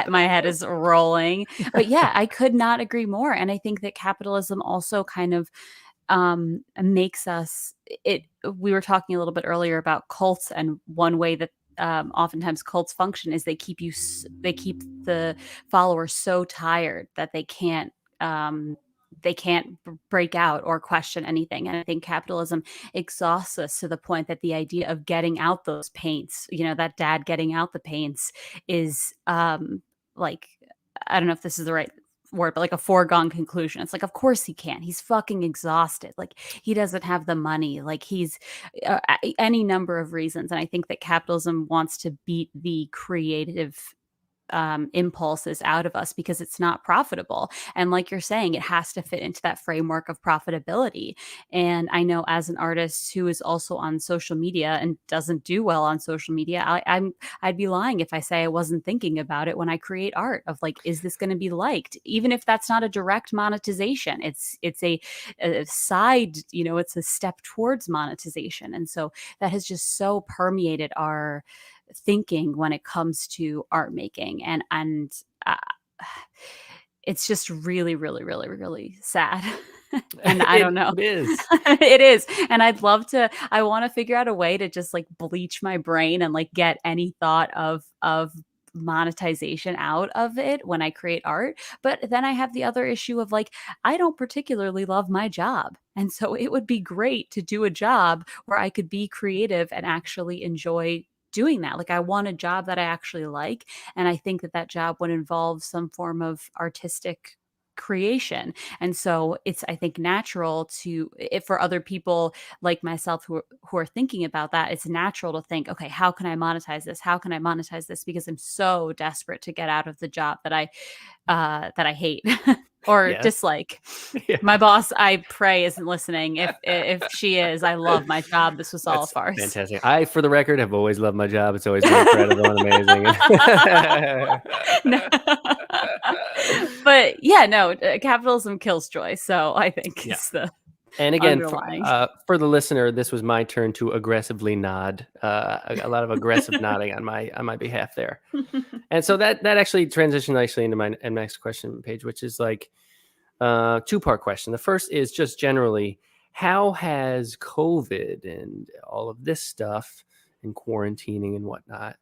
my head is rolling. But yeah, I could not agree more. And I think that capitalism also kind of makes us it we were talking a little bit earlier about cults, and one way that oftentimes cults function is they keep the followers so tired that they can't they can't break out or question anything. And I think capitalism exhausts us to the point that the idea of getting out those paints, that dad getting out the paints is like, I don't know if this is the right word, but like a foregone conclusion. It's like, of course he can't. He's fucking exhausted. Like, he doesn't have the money. Like, he's any number of reasons. And I think that capitalism wants to beat the creative impulses out of us because it's not profitable. And like you're saying, it has to fit into that framework of profitability. And I know, as an artist who is also on social media and doesn't do well on social media, I'd be lying if I say I wasn't thinking about it when I create art of like, is this going to be liked? Even if that's not a direct monetization, it's a side, it's a step towards monetization. And so that has just so permeated our thinking when it comes to art making, and it's just really, really, really, really sad. And I don't know. It is. It is. And I want to figure out a way to just like bleach my brain and like get any thought of monetization out of it when I create art. But then I have the other issue of like, I don't particularly love my job. And so it would be great to do a job where I could be creative and actually enjoy doing that. Like, I want a job that I actually like. And I think that job would involve some form of artistic creation. And so it's, I think, natural to, if for other people like myself who are thinking about that, it's natural to think, okay, how can I monetize this? How can I monetize this? Because I'm so desperate to get out of the job that I hate or Yes. dislike. Yeah. My boss, I pray, isn't listening. If she is, I love my job. This was all a That's farce. fantastic. I, for the record, have always loved my job. It's always been incredible and amazing. No. But yeah, no, capitalism kills joy. So I think Yeah. it's the And again, underlying. for the listener, this was my turn to aggressively nod. A lot of aggressive nodding on my behalf there. And so that actually transitioned nicely into my next question, Paige, which is like two-part question. The first is just generally, how has COVID and all of this stuff and quarantining and whatnot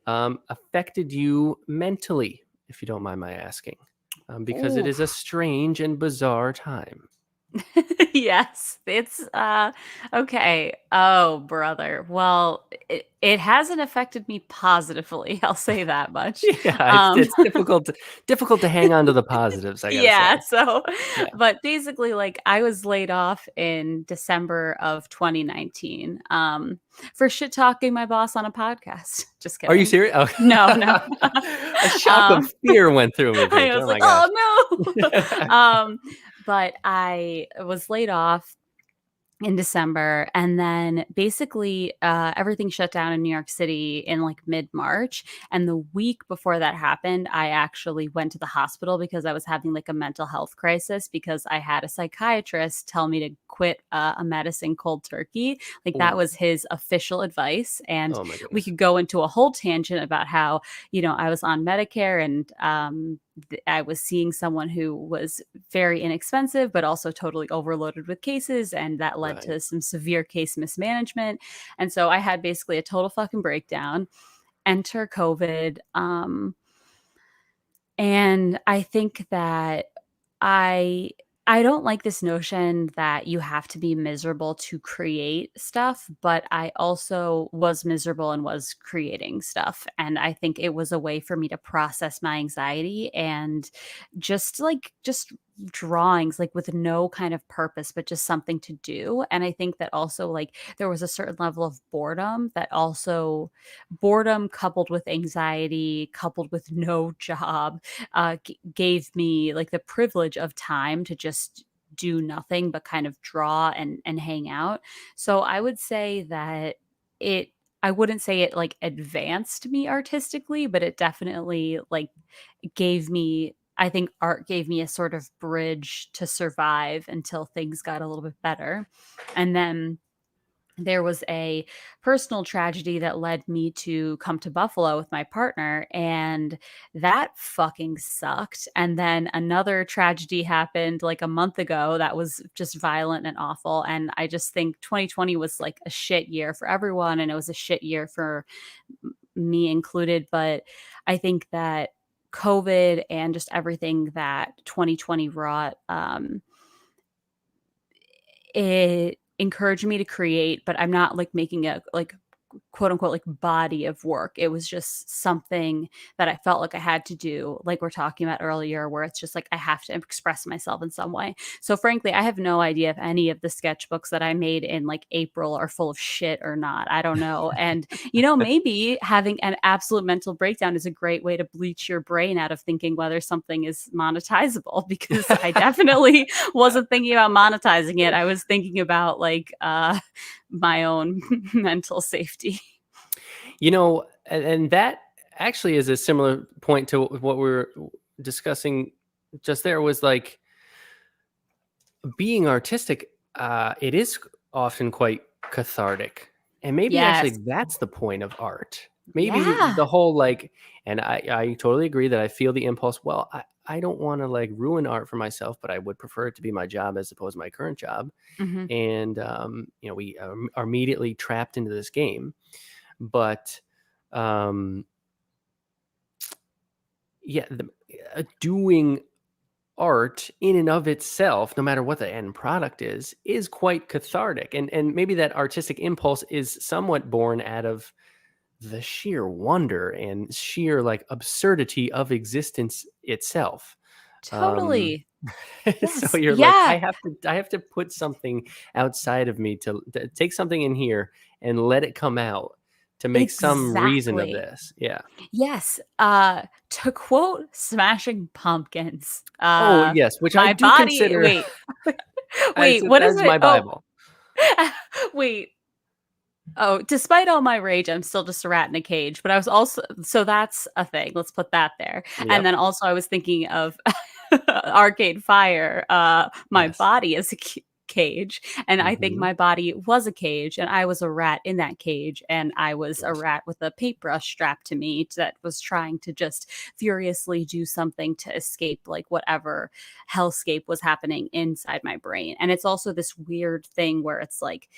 affected you mentally, if you don't mind my asking? Because it is a strange and bizarre time. Yes, it's okay. Oh, brother. Well, it hasn't affected me positively. I'll say that much. Yeah, it's difficult to hang on to the positives, I gotta Yeah, say. so Yeah. but basically, like, I was laid off in December of 2019, for shit talking my boss on a podcast. Just Are you kidding. serious? Oh. No, no. A shock of fear went through me, Paige. I was Oh like, my gosh. "Oh, no." But I was laid off in December, and then basically everything shut down in New York City in like mid-March. And the week before that happened, I actually went to the hospital because I was having like a mental health crisis because I had a psychiatrist tell me to quit a medicine cold turkey. Like, that Ooh. was his official advice. And Oh my we goodness. could go into a whole tangent about how, I was on Medicare, and I was seeing someone who was very inexpensive, but also totally overloaded with cases. And that led Right. to some severe case mismanagement. And so I had basically a total fucking breakdown. Enter COVID. And I think that I I don't like this notion that you have to be miserable to create stuff, but I also was miserable and was creating stuff. And I think it was a way for me to process my anxiety, and just drawings like with no kind of purpose, but just something to do. And I think that also, like, there was a certain level of boredom coupled with anxiety, coupled with no job, gave me like the privilege of time to just do nothing but kind of draw and hang out. So I would say that it I wouldn't say it like advanced me artistically, but it definitely like gave me I think art gave me a sort of bridge to survive until things got a little bit better. And then there was a personal tragedy that led me to come to Buffalo with my partner, and that fucking sucked. And then another tragedy happened like a month ago that was just violent and awful. And I just think 2020 was like a shit year for everyone, and it was a shit year for me included. But I think that COVID and just everything that 2020 brought, it encouraged me to create, but I'm not like making a like quote unquote like body of work. It was just something that I felt like I had to do, like we're talking about earlier, where it's just like I have to express myself in some way. So frankly, I have no idea if any of the sketchbooks that I made in like April are full of shit or not. I don't know. And maybe having an absolute mental breakdown is a great way to bleach your brain out of thinking whether something is monetizable, because I definitely wasn't thinking about monetizing it. I was thinking about like my own mental safety. And that actually is a similar point to what we were discussing just there, was like being artistic. It is often quite cathartic, and maybe Yes. actually that's the point of art. Maybe Yeah. the whole like, and I totally agree that I feel the impulse. Well, I don't want to like ruin art for myself, but I would prefer it to be my job as opposed to my current job. Mhm. And we are immediately trapped into this game. But um, yeah, doing art in and of itself, no matter what the end product is quite cathartic. And maybe that artistic impulse is somewhat born out of the sheer wonder and sheer like absurdity of existence itself. Um, Totally. so Yes. you're like, Yeah. I have to put something outside of me to take something in here and let it come out to make some reason of Exactly. this. Yeah. Yes. To quote Smashing Pumpkins, Oh yes, which I my do body consider wait. Wait, what is as it? my Oh, Bible. wait. Oh, despite all my rage, I'm still just a rat in a cage. But I was also, so that's a thing. Let's put that there. And Yep. then also, I was thinking of Arcade Fire. My Yes. body is a cage, and I think Mhm. my body was a cage, and I was a rat in that cage, and I was a Yes. rat with a paintbrush strapped to me that was trying to just furiously do something to escape like whatever hellscape was happening inside my brain. And it's also this weird thing where it's like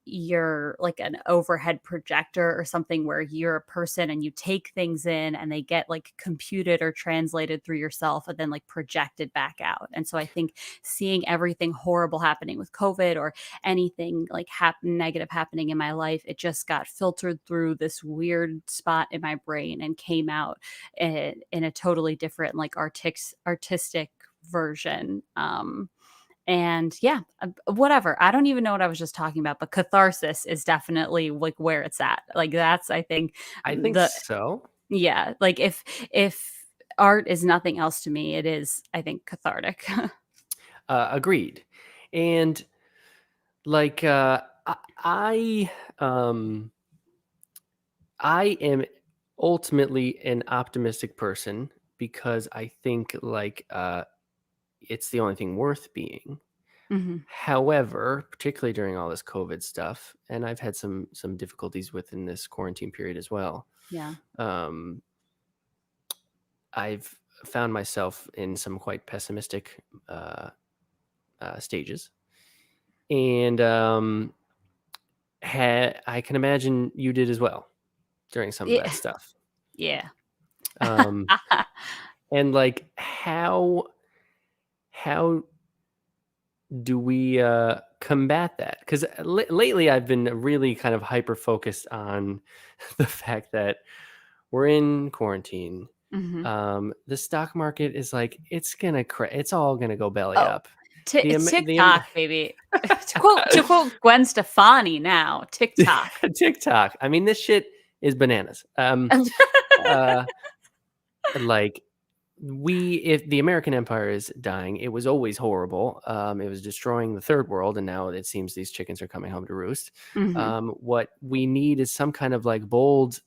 you're like an overhead projector or something, where you're a person and you take things in and they get like computed or translated through yourself and then like projected back out. And so I think seeing everything horrible happening with COVID or anything like negative happening in my life, it just got filtered through this weird spot in my brain and came out in a totally different like artistic version. And yeah, whatever. I don't even know what I was just talking about, but catharsis is definitely like where it's at. Like that's, I think, I think the so. yeah, like if art is nothing else to me, it is, I think, cathartic. Agreed. And like I um I am ultimately an optimistic person because I think like it's the only thing worth being. Mhm. However, particularly during all this COVID stuff, and I've had some difficulties within this quarantine period as well. Yeah. Um, I've found myself in some quite pessimistic uh, stages, and I can imagine you did as well during some of that Yeah. stuff. Yeah. Um, and like, how do we combat that? Because lately I've been really kind of hyper focused on the fact that we're in quarantine. Mhm. The stock market is like it's all gonna go belly Oh, up. The TikTok, baby. To quote Gwen Stefani now, TikTok. TikTok. I mean, this shit is bananas. Uh, like if the American empire is dying, it was always horrible. It was destroying the third world, and now it seems these chickens are coming home to roost. Mhm. What we need is some kind of like bold,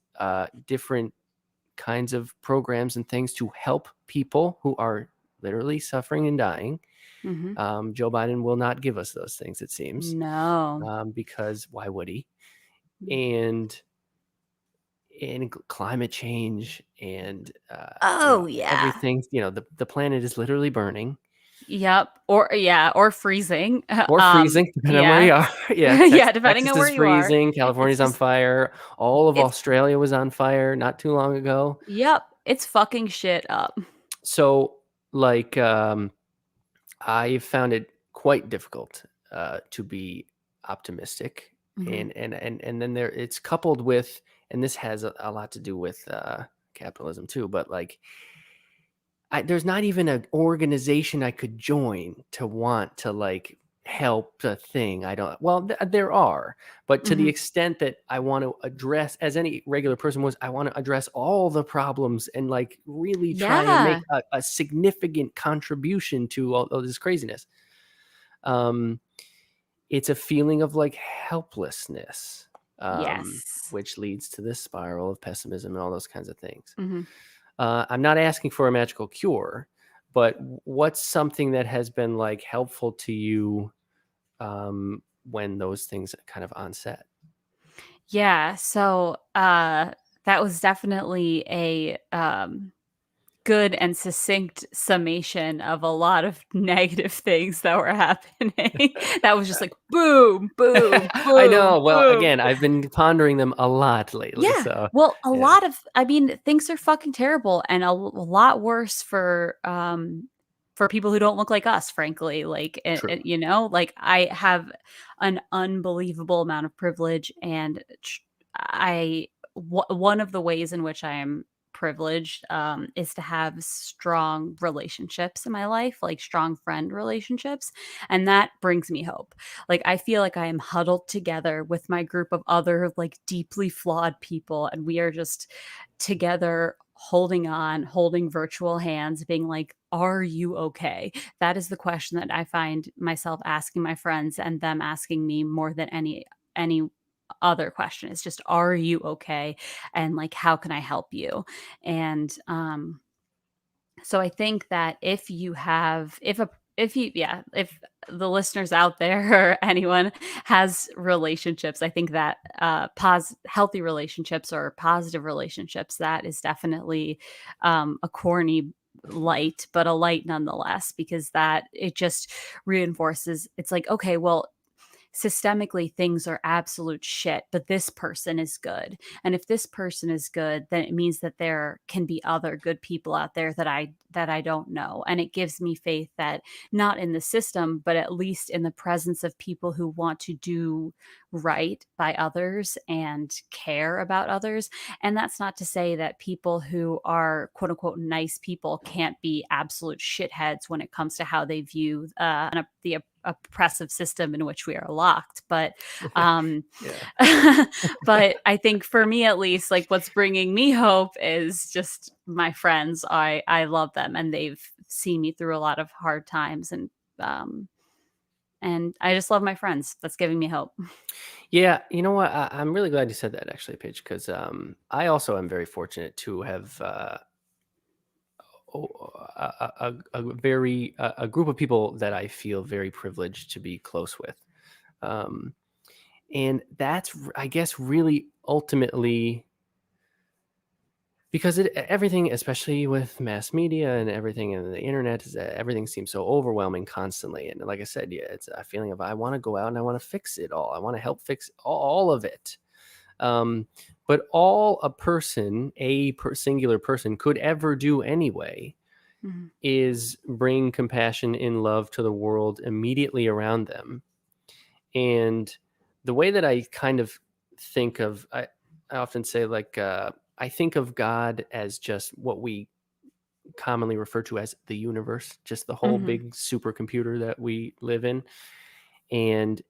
different kinds of programs and things to help people who are literally suffering and dying. Mhm. Joe Biden will not give us those things, it seems, No. because why would he? And climate change and Oh, yeah. everything. The planet is literally burning Yep. Or yeah, or freezing. or freezing, depending on where Yeah. you are. Yeah, Yeah, depending Texas on where is you are. freezing. It's California's on just fire. All of it's Australia was on fire not too long ago. yep, it's fucking shit up. So, like, I found it quite difficult to be optimistic, Mhm. and then there it's coupled with, and this has a lot to do with capitalism too, but like there's not even an organization I could join to want to like help the thing. I don't. Well, there are, but to the Mhm. extent that I want to address, as any regular person was, I want to address all the problems and like really try and make Yeah. a significant contribution to all this craziness. Um, it's a feeling of like helplessness, Yes. which leads to this spiral of pessimism and all those kinds of things. Mhm. I'm not asking for a magical cure, but what's something that has been like helpful to you when those things kind of onset? Yeah, so, that was definitely a, good and succinct summation of a lot of negative things that were happening. That was just like boom, boom, I boom, know. Well, boom. again, I've been pondering them a lot lately. Yeah. So, Well, a yeah, lot of I mean, things are fucking terrible and a lot worse for people who don't look like us, frankly. Like, true. you know, like I have an unbelievable amount of privilege and one of the ways in which I am privileged is to have strong relationships in my life, like strong friend relationships, and that brings me hope. Like, I feel like I am huddled together with my group of other, like, deeply flawed people, and we are just together holding on, holding virtual hands, being like, "Are you okay?" That is the question that I find myself asking my friends and them asking me more than any other question. It's just, "Are you okay?" And, like, "How can I help you?" And, so I think that if you have if you yeah, if the listeners out there or anyone has relationships, I think that healthy relationships or positive relationships, that is definitely a corny light, but a light nonetheless, because that it just reinforces it's like, okay, well, systemically things are absolute shit, but this person is good. And if this person is good, then it means that there can be other good people out there that I don't know. And it gives me faith that not in the system, but at least in the presence of people who want to do right by others and care about others. And that's not to say that people who are quote unquote nice people can't be absolute shitheads when it comes to how they view the oppressive system in which we are locked. But Yeah. but I think for me at least, like what's bringing me hope is just my friends. I love them and they've seen me through a lot of hard times um and I just love my friends. That's giving me hope. Yeah, you know what? I'm really glad you said that, actually, Paige, because I also am very fortunate to have a very a group of people that I feel very privileged to be close with, um, and that's I guess really ultimately because everything, especially with mass media and everything and the internet, is everything seems so overwhelming constantly. And like I said, yeah, it's a feeling of I want to go out and I want to fix it all. I want to help fix all of it. Um, but all a person, singular person, could ever do anyway Mhm. is bring compassion and love to the world immediately around them. And the way that I kind of think of, I often say, like, I think of God as just what we commonly refer to as the universe, just the whole Mhm. big supercomputer that we live in. And,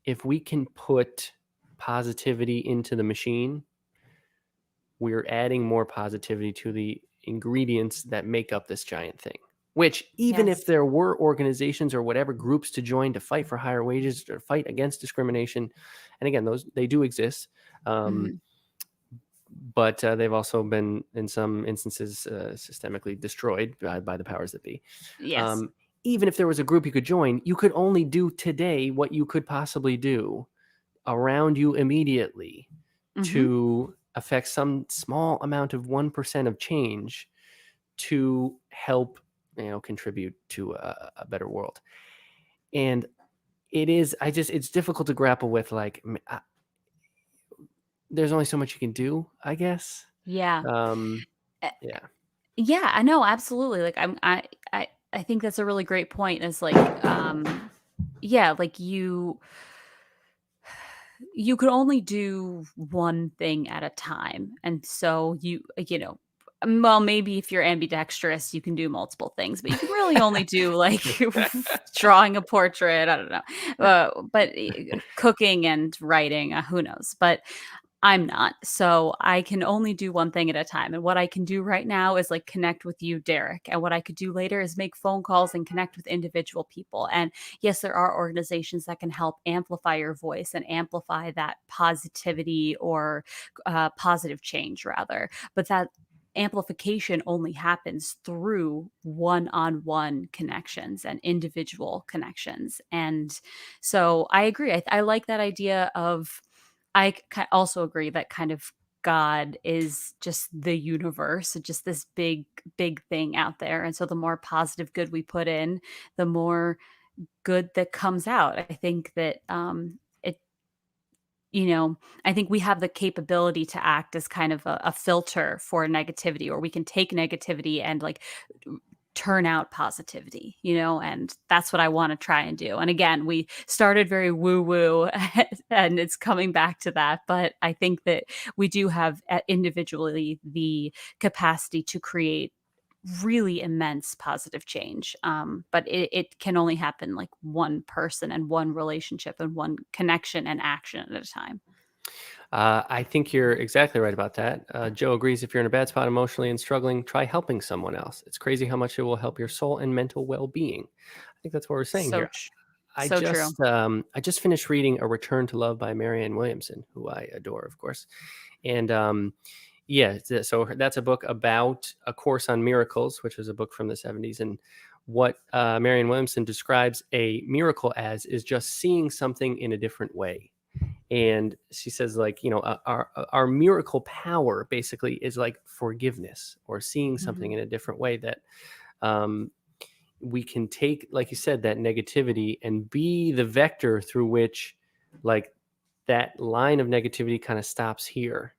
if we can put positivity into the machine, we're adding more positivity to the ingredients that make up this giant thing. Which, even if Yes. there were organizations or whatever groups to join to fight for higher wages or fight against discrimination, and again, those they do exist, um, Mhm. but they've also been, in some instances, systemically destroyed by the powers that be. Yes. Um, Even if there was a group you could join, you could only do today what you could possibly do around you immediately Mhm. to affect some small amount of 1% of change to help contribute to a better world. And it's difficult to grapple with, like, there's only so much you can do, I guess. Yeah. um Eh, yeah. yeah, I know, absolutely. Like I I think that's a really great point. Is like, yeah, like you could only do one thing at a time. And so well, maybe if you're ambidextrous, you can do multiple things, but you can really only do like drawing a portrait. I don't know. But cooking and writing, who knows? But I'm not. So I can only do one thing at a time. And what I can do right now is like connect with you, Derek. And what I could do later is make phone calls and connect with individual people. And yes, there are organizations that can help amplify your voice and amplify that positivity or positive change, rather. But that amplification only happens through one-on-one connections and individual connections. And so I agree. I like that idea of also agree that kind of God is just the universe, just this big, big thing out there. And so the more positive good we put in, the more good that comes out. I think that it, I think we have the capability to act as kind of a filter for negativity, or we can take negativity and like turn out positivity, and that's what I want to try and do. And again, we started very woo woo and it's coming back to that. But I think that we do have individually the capacity to create really immense positive change. But it can only happen like one person and one relationship and one connection and action at a time. I think you're exactly right about that. Joe agrees. If you're in a bad spot emotionally and struggling, try helping someone else. It's crazy how much it will help your soul and mental well-being. I think that's what we're saying So, here. I so true. just finished reading A Return to Love by Marianne Williamson, who I adore, of course. And yeah, so that's a book about A Course on Miracles, which was a book from the 70s. And what Marianne Williamson describes a miracle as is just seeing something in a different way. And she says, like, our miracle power basically is like forgiveness or seeing something in a different way, that we can take, like you said, that negativity and be the vector through which, like, that line of negativity kind of stops here,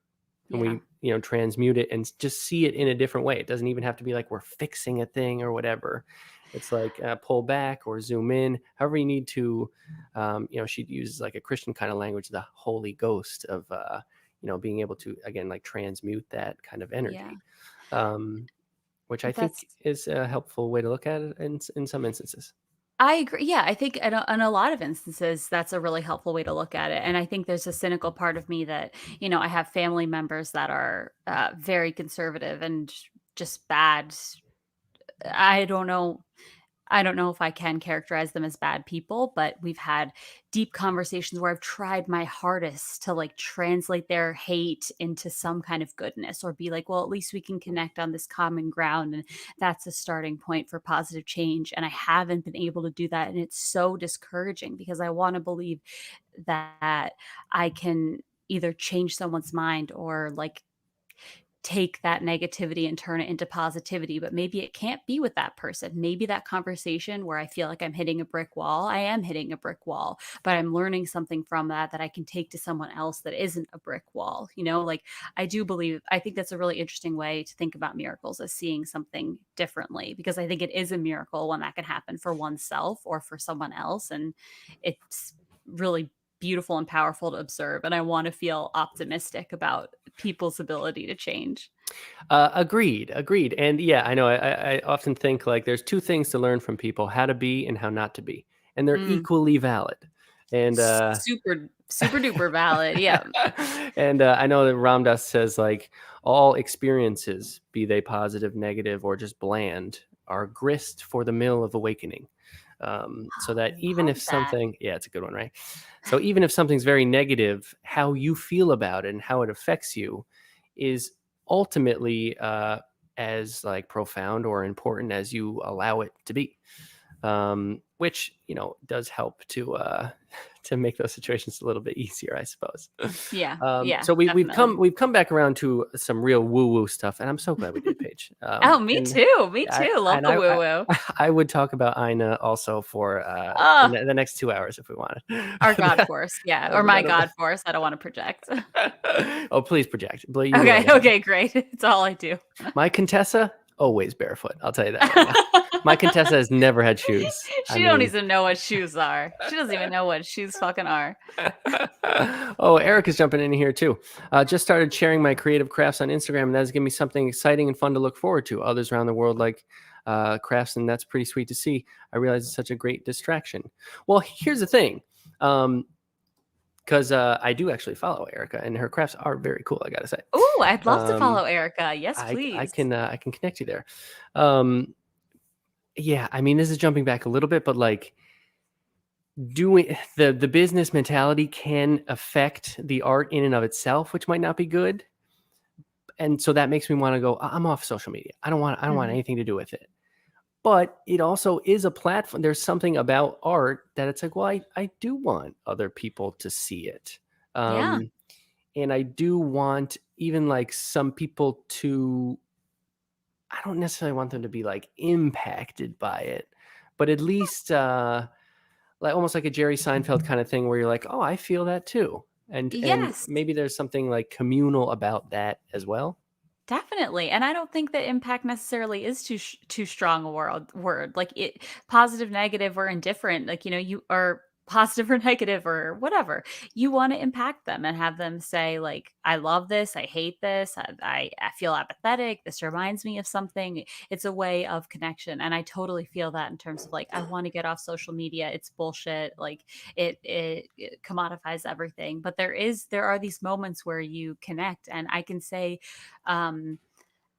and we transmute it and just see it in a different way. It doesn't even have to be like we're fixing a thing or whatever. It's like pull back or zoom in, however you need to. She uses like a Christian kind of language, the Holy Ghost of being able to, again, like transmute that kind of energy, which I think is a helpful way to look at it in some instances. I agree. Yeah, I think in a lot of instances, that's a really helpful way to look at it. And I think there's a cynical part of me that, I have family members that are very conservative and just bad. I don't know. I don't know if I can characterize them as bad people, but we've had deep conversations where I've tried my hardest to like translate their hate into some kind of goodness, or be like, well, at least we can connect on this common ground. And that's a starting point for positive change. And I haven't been able to do that. And it's so discouraging because I want to believe that I can either change someone's mind or like take that negativity and turn it into positivity. But maybe it can't be with that person. Maybe that conversation where I feel like I'm hitting a brick wall, I am hitting a brick wall, but I'm learning something from that I can take to someone else that isn't a brick wall. Like, I think that's a really interesting way to think about miracles, as seeing something differently, because I think it is a miracle when that can happen for oneself or for someone else. And it's really beautiful and powerful to observe. And I want to feel optimistic about people's ability to change. Agreed. And yeah, I know I often think like there's two things to learn from people: how to be and how not to be. And they're equally valid. And super duper valid. Yeah. And I know that Ram Dass says, like, all experiences, be they positive, negative, or just bland, are grist for the mill of awakening. So that even if something, it's a good one, right? So even if something's very negative, how you feel about it and how it affects you is ultimately as like profound or important as you allow it to be. Which does help to make those situations a little bit easier, I suppose. Yeah. So we've come back around to some real woo woo stuff, and I'm so glad we did, Paige. Me too. Love the woo woo. I would talk about Aina also for the next 2 hours if we wanted. Our God force, or my God force. I don't want to project. Oh, please project. Okay, great. It's all I do. My Contessa, always barefoot. I'll tell you that right now. My Contessa has never had shoes. I She don't mean, even know what shoes are. She doesn't even know what shoes fucking are. oh, Eric is jumping in here too. Just started sharing my creative crafts on Instagram, and that's giving me something exciting and fun to look forward to. Others around the world like crafts, and that's pretty sweet to see. I realize it's such a great distraction. Well, here's the thing. Because I do actually follow Erica, and her crafts are very cool. I gotta say. Ooh, I'd love to Um, follow Erica. Yes, I please. can connect you there. Yeah, I mean, this is jumping back a little bit, but like doing the business mentality can affect the art in and of itself, which might not be good. And so that makes me want to go, I'm off social media. I don't want Mhm. anything to do with it. But it also is a platform. There's something about art that it's like, well, I do want other people to see it. Yeah. Um, and I do want even like some people to, I don't necessarily want them to be like impacted by it, but at least like almost like a Jerry Seinfeld kind of thing where you're like, oh, I feel that too. And Yes. maybe there's something like communal about that as well. Definitely, and I don't think that impact necessarily is too strong a word. Like it, positive, negative, or indifferent. Like you are positive or negative or whatever. You want to impact them and have them say like, "I love this. I hate this. I feel apathetic. This reminds me of something." It's a way of connection, and I totally feel that in terms of like, I want to get off social media. It's bullshit. Like it commodifies everything. But there are these moments where you connect, and I can say um,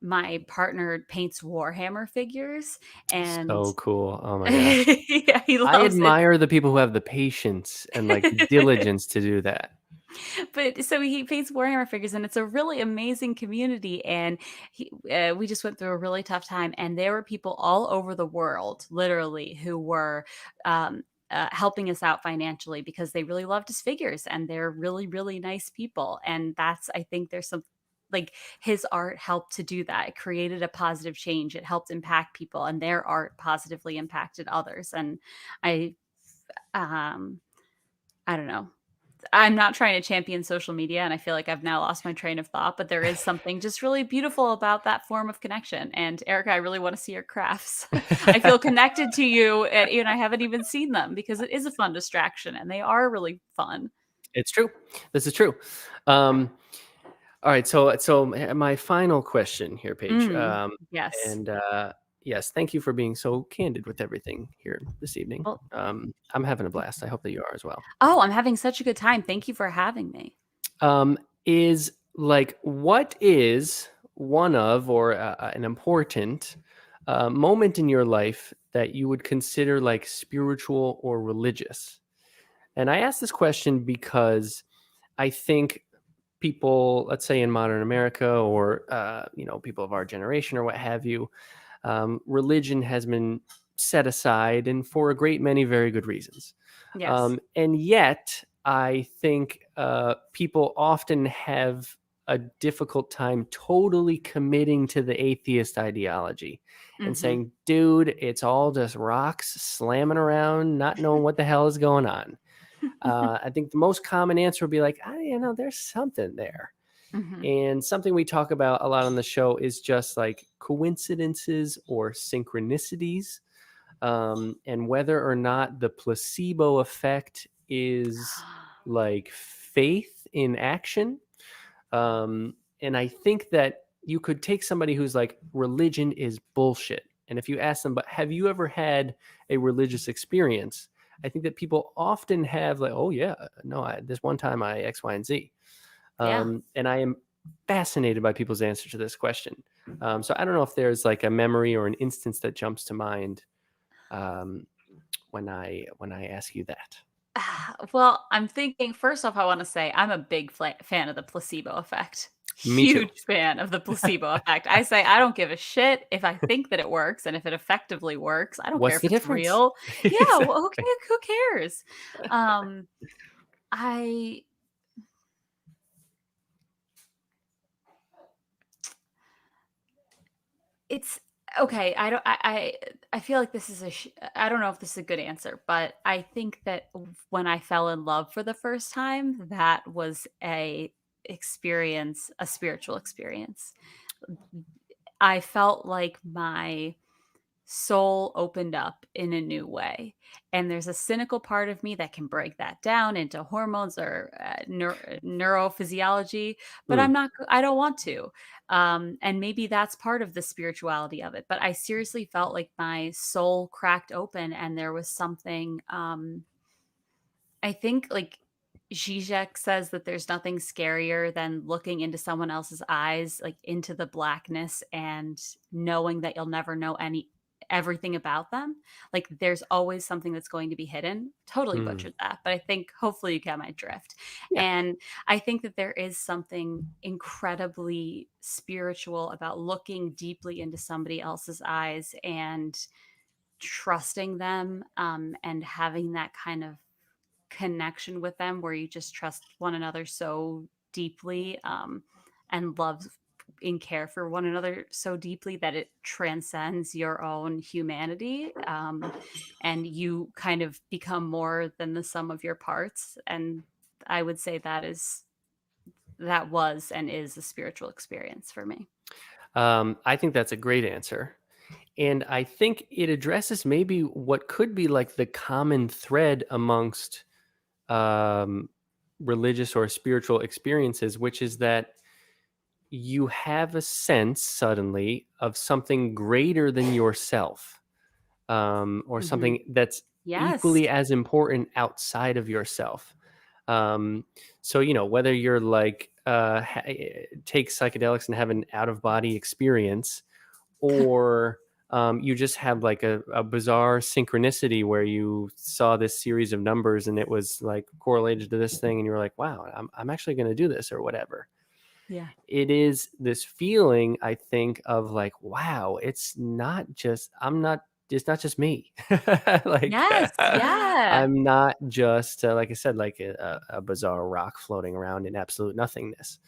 my partner paints Warhammer figures, and So cool. Oh my gosh. yeah, he I loves it. admire the people who have the patience and like diligence to do that. But so he paints Warhammer figures, and it's a really amazing community. And we just went through a really tough time, and there were people all over the world, literally, who were helping us out financially because they really loved his figures, and they're really, really nice people. And that's, I think, there's some like his art helped to do that. It created a positive change. It helped impact people, and their art positively impacted others. And I, um, I don't know. I'm not trying to champion social media, and I feel like I've now lost my train of thought, but there is something just really beautiful about that form of connection. And Erica, I really want to see your crafts. I feel connected to you, and I haven't even seen them because it is a fun distraction and they are really fun. It's true. This is true. Um, all right. So my final question here, Paige. Yes. And yes, thank you for being so candid with everything here this evening. Well, I'm having a blast. I hope that you are as well. oh, I'm having such a good time. Thank you for having me. Is like what is one of or an important moment in your life that you would consider like spiritual or religious? And I ask this question because I think people, let's say in modern America or people of our generation or what have you, religion has been set aside and for a great many very good reasons. Yes. And yet, I think people often have a difficult time totally committing to the atheist ideology and Hmm. saying, dude, it's all just rocks slamming around, not knowing what the hell is going on. I think the most common answer would be like, there's something there. Hmm. And something we talk about a lot on the show is just like coincidences or synchronicities, and whether or not the placebo effect is like faith in action. And I think that you could take somebody who's like, religion is bullshit. And if you ask them, but have you ever had a religious experience? I think that people often have like, oh yeah, no, this one time I X, Y, and Z. Yeah. And I am fascinated by people's answer to this question. So I don't know if there's like a memory or an instance that jumps to mind um, when I ask you that. Well, I'm thinking first off, I want to say I'm a big fan of the placebo effect. Me too. Huge fan of the placebo effect. I say I don't give a shit if I think that it works and if it effectively works. I don't care What's if the it's difference? real. Yeah, well, Exactly. who cares? Um, I It's okay. I feel like this is I don't know if this is a good answer, but I think that when I fell in love for the first time, that was a spiritual experience. I felt like my soul opened up in a new way. And there's a cynical part of me that can break that down into hormones or neurophysiology, but Mm, I don't want to. And maybe that's part of the spirituality of it. But I seriously felt like my soul cracked open and there was something, I think like Zizek says that there's nothing scarier than looking into someone else's eyes, like into the blackness and knowing that you'll never know everything about them. Like there's always something that's going to be hidden. Totally mm. butchered that, but I think hopefully you get my drift. Yeah. And I think that there is something incredibly spiritual about looking deeply into somebody else's eyes and trusting them, and having that kind of connection with them where you just trust one another so deeply, and love and care for one another so deeply that it transcends your own humanity, and you kind of become more than the sum of your parts. And I would say that was and is a spiritual experience for me. I think that's a great answer. And I think it addresses maybe what could be like the common thread amongst um, religious or spiritual experiences, which is that you have a sense suddenly of something greater than yourself, or Hmm. something that's Yes. equally as important outside of yourself. Um, so, whether you're like, take psychedelics and have an out of body experience, or you just have like a bizarre synchronicity where you saw this series of numbers and it was like correlated to this thing and you were like, wow, I'm actually going to do this or whatever. Yeah. It is this feeling, I think, of like, wow, it's not just me. Like, Yes. Yeah. I'm not just, like I said, like a bizarre rock floating around in absolute nothingness.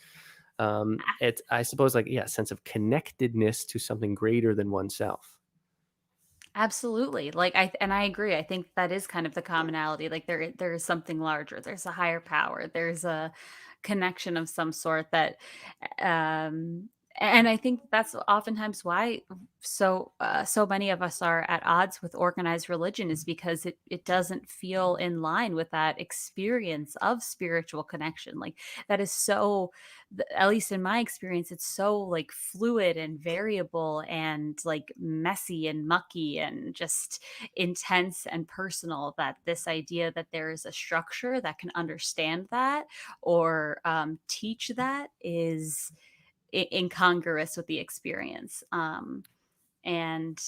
It's, I suppose, like, yeah, a sense of connectedness to something greater than oneself. Absolutely. Like I agree. I think that is kind of the commonality. Like there is something larger. There's a higher power. There's a connection of some sort that, um and I think that's oftentimes why so many of us are at odds with organized religion, is because it doesn't feel in line with that experience of spiritual connection. Like that is so, at least in my experience, it's so like fluid and variable and like messy and mucky and just intense and personal, that this idea that there is a structure that can understand that or teach that is incongruous with the experience. And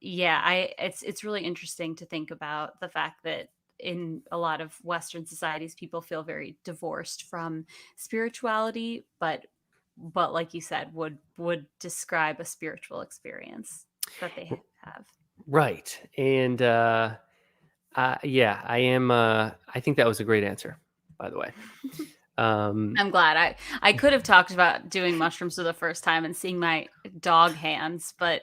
yeah, it's really interesting to think about the fact that in a lot of Western societies, people feel very divorced from spirituality, but like you said, would describe a spiritual experience that they have. Right. And yeah, I am. I think that was a great answer, by the way. Um, I'm glad. I could have talked about doing mushrooms for the first time and seeing my dog hands, but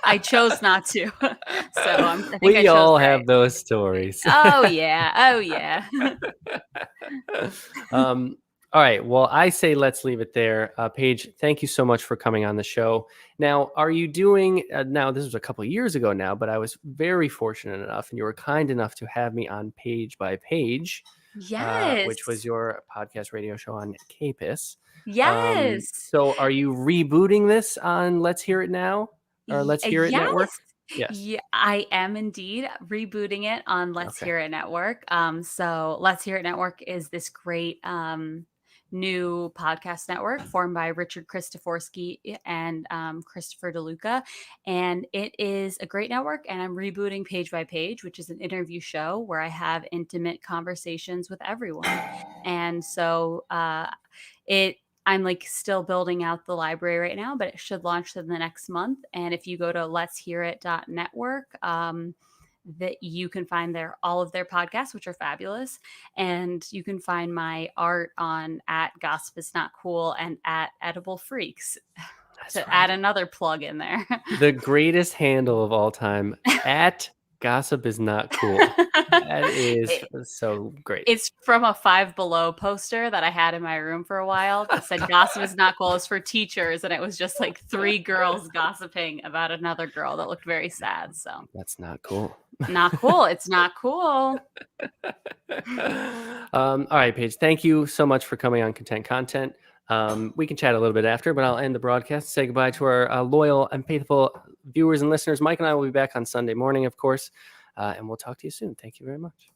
I chose not to. So I think I we chose all right. have those stories. Oh yeah. Oh yeah. um, all right. Well, I say let's leave it there. Paige, thank you so much for coming on the show. Now, are you doing? Now, this was a couple of years ago now, but I was very fortunate enough, and you were kind enough to have me on Page by Page, which was Yes. your podcast radio show on Capus. Yes. So, are you rebooting this on Let's Hear It Now or Let's Hear It Yes. Network? Yes. Yeah, I am indeed rebooting it on Let's Okay. Hear It Network. So Let's Hear It Network is this great new podcast network formed by Richard Christoforsky and Christopher DeLuca. And it is a great network. And I'm rebooting Page by Page, which is an interview show where I have intimate conversations with everyone. And so it I'm like still building out the library right now, but it should launch in the next month. And if you go to letshearit.network, that you can find there all of their podcasts, which are fabulous. And you can find my art on at Gossip is Not Cool and at Edible Freaks, That's to add right. another plug in there. The greatest handle of all time, at Gossip is not cool. That is It- so great. It's from a Five Below poster that I had in my room for a while that said gossip is not cool, it's for teachers. And it was just like three girls gossiping about another girl that looked very sad. So That's not cool. not cool. It's not cool. All right, Paige, thank you so much for coming on Content Content. We can chat a little bit after, but I'll end the broadcast. Say goodbye to our loyal and faithful viewers and listeners. Mike and I will be back on Sunday morning, of course, and we'll talk to you soon. Thank you very much.